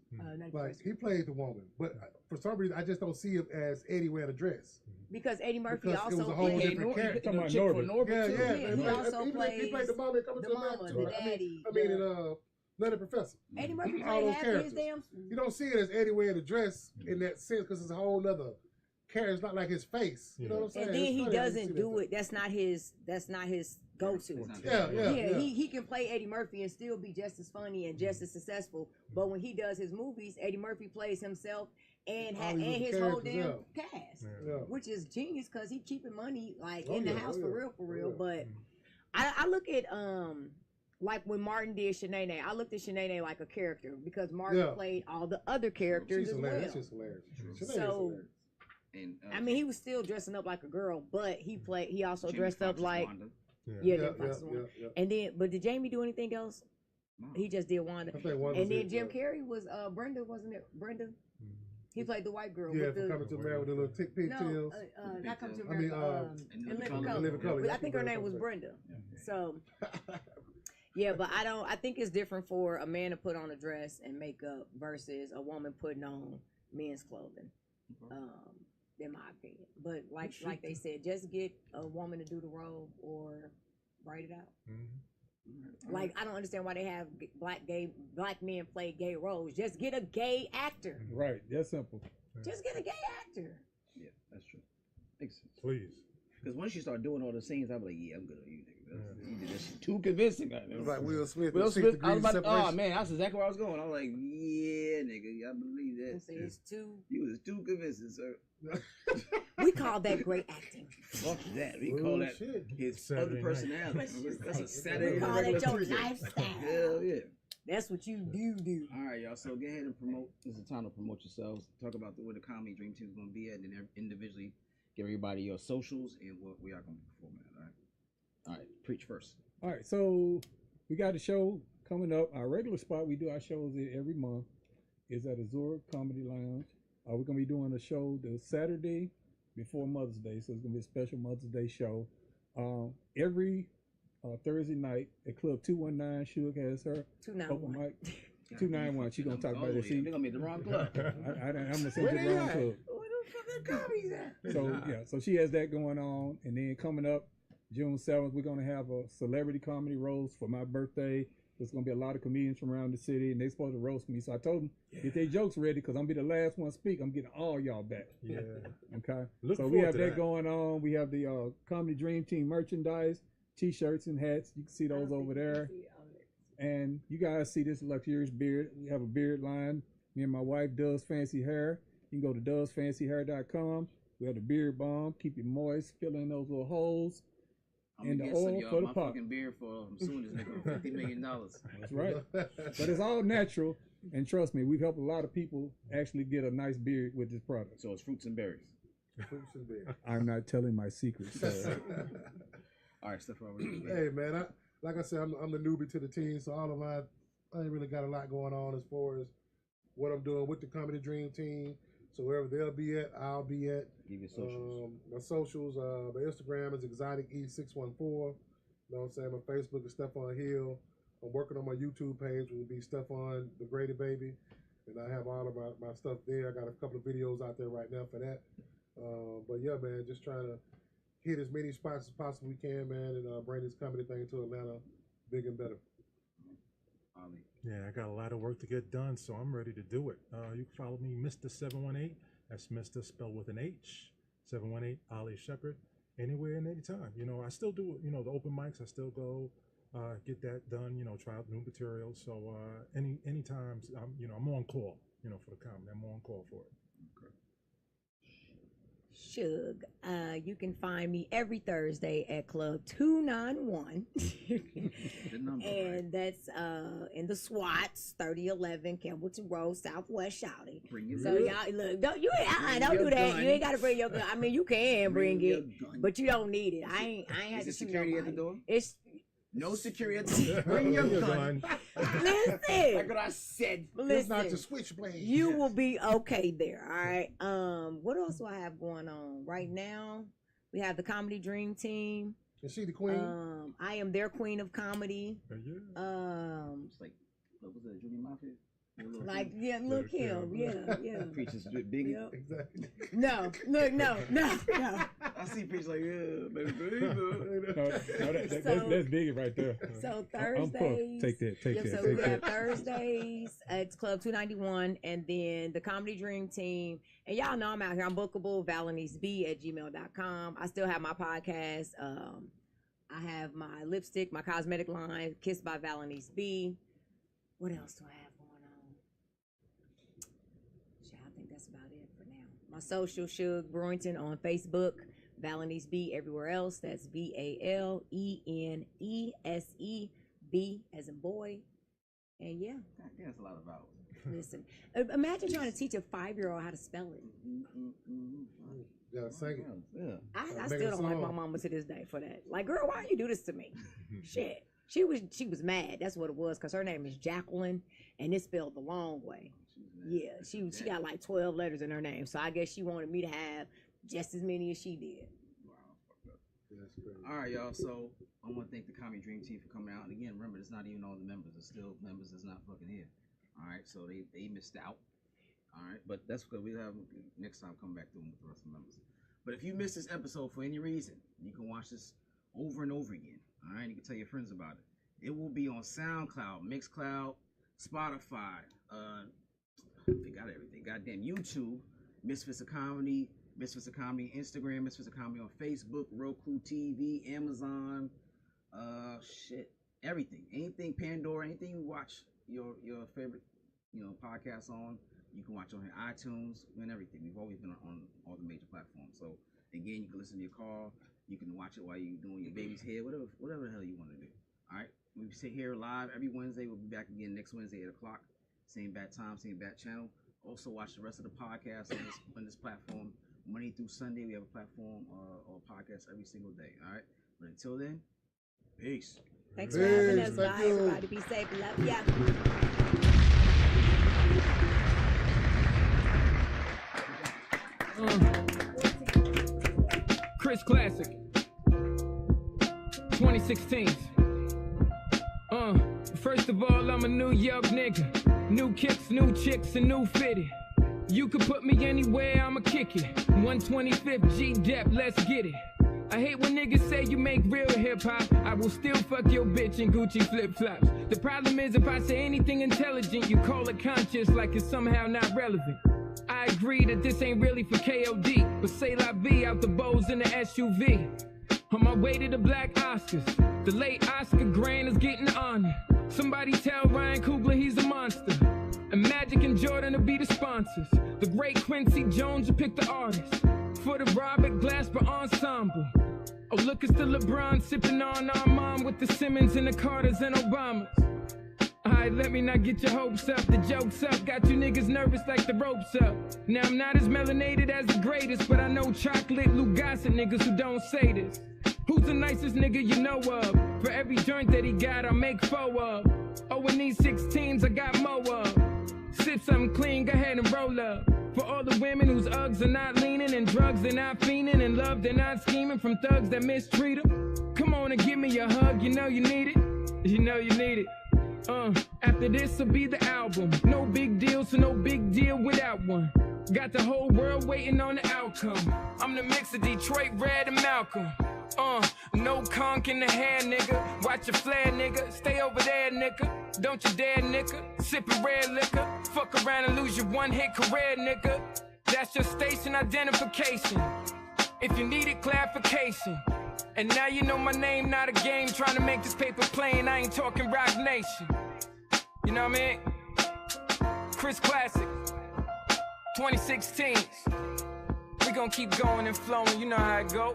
Like he played the woman, but for some reason I just don't see him as Eddie wearing a dress. Because Eddie Murphy also it was a whole different character. He also played the mommy coming to America. the daddy. I mean, Nutty Professor. Eddie Murphy All played those half of his characters. damn. You don't see it as Eddie wearing a dress in that sense because it's a whole nother character. It's not like his face. You know what I'm saying? And then It's he funny how you see doesn't that do though. it. That's not his go-to. Yeah. He can play Eddie Murphy and still be just as funny and just as successful. But when he does his movies, Eddie Murphy plays himself and All these his other whole characters, damn cast, Yeah. which is genius because he keeping money like Oh, in the yeah, house oh, for yeah. real. Oh, yeah. But I look at like when Martin did Shanae, I looked at Shanae like a character because Martin played all the other characters She's as hilarious. well. That's just hilarious. Shanae is So hilarious. And, I mean, he was still dressing up like a girl, but he also Jamie dressed up Foxx is like Wanda. Jamie Foxx is one. And then, but did Jamie do anything else? No. He just did Wanda. I think Wanda's And then it, Jim yeah. Carrey was Brenda, wasn't it? Brenda. He played the white girl. Yeah, with for the, Coming to America with the little tick pigtails. not Coming to I mean, America. In In Living Living Color. Living Color. But yeah, I think her name was Brenda. So, yeah, but I think it's different for a man to put on a dress and makeup versus a woman putting on men's clothing. In my opinion. But like they said, just get a woman to do the role or write it out. Like I don't understand why they have black men play gay roles. Just get a gay actor. Right, that's simple. Just get a gay actor. Yeah, that's true. Makes sense. Please. Because once you start doing all the scenes, I'm like, yeah, I'm good on you, nigga. You did this shit too convincing. It's like Will Smith. Will in 6 Smith, I was Degrees about of to, oh Separation. man, that's exactly where I was going. I was like, yeah, nigga, I believe that. Say it's too. You was too convincing, sir. We call that great acting. Fuck that. We call that shit. his Saturday other night. personality. That's a Saturday We call night that your regular lifestyle. Hell yeah. That's what you do. All right, y'all. So go ahead and promote. This is the time to promote yourselves. Talk about where the Comedy Dream Team is going to be at, and then individually give everybody your socials and what we are going to be performing at. All right. All right. Preach first. All right, so we got a show coming up. Our regular spot, we do our shows every month, is at Azure Comedy Lounge. We're going to be doing a show the Saturday before Mother's Day, so it's going to be a special Mother's Day show. Every Thursday night at Club 219, Suge has her open 291. mic. 291, she's going to talk about it. that. They're going to make the wrong club. I'm going to send you the wrong club. Where the fucking comedy's at? So yeah, so she has that going on, and then coming up June 7th, we're gonna have a celebrity comedy roast for my birthday. There's gonna be a lot of comedians from around the city, and they supposed to roast me. So I told them get their jokes ready because I'm gonna be the last one to speak. I'm getting all y'all back. Yeah. Okay. Look so we forward have to that that. going on. We have the Comedy Dream Team merchandise, T-shirts and hats. You can see those over there. And you guys see this luxurious beard. We have a beard line. Me and my wife does fancy hair. You can go to doesfancyhair.com. We have the beard balm. Keep you moist. Fill in those little holes. I'm And gonna the get some oil y'all for the my pot. fucking beard for suing this nigga for $50 million. That's right. But it's all natural. And trust me, we've helped a lot of people actually get a nice beard with this product. So it's fruits and berries. Fruits and berries. I'm not telling my secrets. So. All right, Steph. Hey man, like I said, I'm the newbie to the team, so I ain't really got a lot going on as far as what I'm doing with the Comedy Dream Team. So wherever they'll be at, I'll be at. Give your socials. My socials, my Instagram is ExoticE614. You know what I'm saying? My Facebook is Stephon Hill. I'm working on my YouTube page, which will be Stephon the Grady Baby. And I have all of my stuff there. I got a couple of videos out there right now for that. But yeah, man, just trying to hit as many spots as possibly can, man, and bring this comedy thing to Atlanta big and better. Ali. Yeah, I got a lot of work to get done, so I'm ready to do it. You can follow me, Mr. 718. That's Mr. spelled with an H. 718 Ali Shepherd. Anywhere and anytime. You know, I still do, the open mics. I still go get that done. Try out new material. So any times, I'm on call. For the comedy, I'm on call for it. Suge. You can find me every Thursday at Club 291. The number, And that's in the SWATs, 3011 Campbellton Road, Southwest Shouting. Bring your So gun. y'all look, don't Bring don't your do that. gun. You ain't gotta bring your gun. I mean, you can bring your it, gun. but you don't need it. I ain't had Is to it shoot security at the nobody. door? It's No security at the door. Bring your gun. listen. Like what I said. It's not Listen. your switchblade. You will be okay there. All right. What else do I have going on right now? We have the Comedy Dream Team. Is she the queen? I am their queen of comedy. Yeah. It's like, what was it, Junior Mafia? Like, yeah, look him. Yeah. Preachers Biggie. Yep. Exactly. No. I see preachers like, yeah, baby. That's Biggie right there. So I'm Thursdays. pumped. Take that. So we have Thursdays. It's Club 291, and then the Comedy Dream Team. And y'all know I'm out here. I'm bookable. ValeniceB@gmail.com. I still have my podcast. I have my lipstick, my cosmetic line, Kissed by Valenice B. What else do I have going on? I think that's about it for now. My social, Suge Brewington on Facebook, Valenice B everywhere else. That's VALENESEB as in boy. And yeah. That's a lot of vowels. Listen, imagine trying to teach a 5-year-old how to spell it. Yeah, sing it. Yeah. I still don't like my mama to this day for that. Like, girl, why you do this to me? Shit. She was mad. That's what it was, because her name is Jacqueline, and it's spelled the long way. Yeah, she got like 12 letters in her name, so I guess she wanted me to have just as many as she did. Wow. That's great. All right, y'all. So I want to thank the Comedy Dream Team for coming out. And again, remember, it's not even all the members. There's still members that's not fucking here. All right, so they missed out. All right, but that's good. We'll have next time come back to them with the rest of the members. But if you missed this episode for any reason, you can watch this over and over again. All right, you can tell your friends about it. It will be on SoundCloud, Mixcloud, Spotify. They got everything. Goddamn YouTube, Misfits of Comedy, Instagram, Misfits of Comedy on Facebook, Roku TV, Amazon, everything. Anything Pandora, anything you watch your favorite, podcasts on, you can watch on iTunes and everything. We've always been on all the major platforms. So again, you can listen to your car, you can watch it while you're doing your baby's hair, whatever the hell you want to do. All right, we sit here live every Wednesday. We'll be back again next Wednesday, 8 o'clock. Same bat time, same bat channel. Also watch the rest of the podcasts on this platform. Monday through Sunday, we have a platform or podcast every single day. All right, but until then, peace. Thanks for having us. Bye, everybody. Be safe. Love ya. Chris Classic 2016. First of all, I'm a New York nigga. New kicks, new chicks, and new fitted. You could put me anywhere, I'ma kick it. 125th G-Dep, let's get it. I hate when niggas say you make real hip-hop. I will still fuck your bitch in Gucci flip-flops. The problem is if I say anything intelligent, you call it conscious like it's somehow not relevant. I agree that this ain't really for KOD, but say la vie out the bows in the SUV. On my way to the Black Oscars, the late Oscar Grant is getting honored. Somebody tell Ryan Coogler he's a monster. And Magic and Jordan will be the sponsors. The great Quincy Jones will pick the artist. For the Robert Glasper Ensemble. Oh, look, it's the LeBron sipping on Armand with the Simmons and the Carters and Obamas. Alright, let me not get your hopes up. The joke's up, got you niggas nervous like the ropes up. Now I'm not as melanated as the greatest, but I know chocolate Lugasa niggas who don't say this. Who's the nicest nigga you know of? For every joint that he got, I'll make 4 of. Oh, in these 16s, I got more of. Sip something clean, go ahead and roll up. For all the women whose Uggs are not leaning, and drugs they're not fiending, and love they're not scheming from thugs that mistreat them. Come on and give me a hug, you know you need it. You know you need it. After this will be the album. No big deal, so no big deal without one. Got the whole world waiting on the outcome. I'm the mix of Detroit Red and Malcolm. No conk in the hair, nigga. Watch your flare, nigga. Stay over there, nigga. Don't you dare, nigga. Sippin' red liquor. Fuck around and lose your one-hit career, nigga. That's your station identification. If you needed clarification. And now you know my name, not a game. Trying to make this paper plain. I ain't talking Rock Nation. You know what I mean? Chris Classic 2016. We gon' keep going and flowing. You know how it go.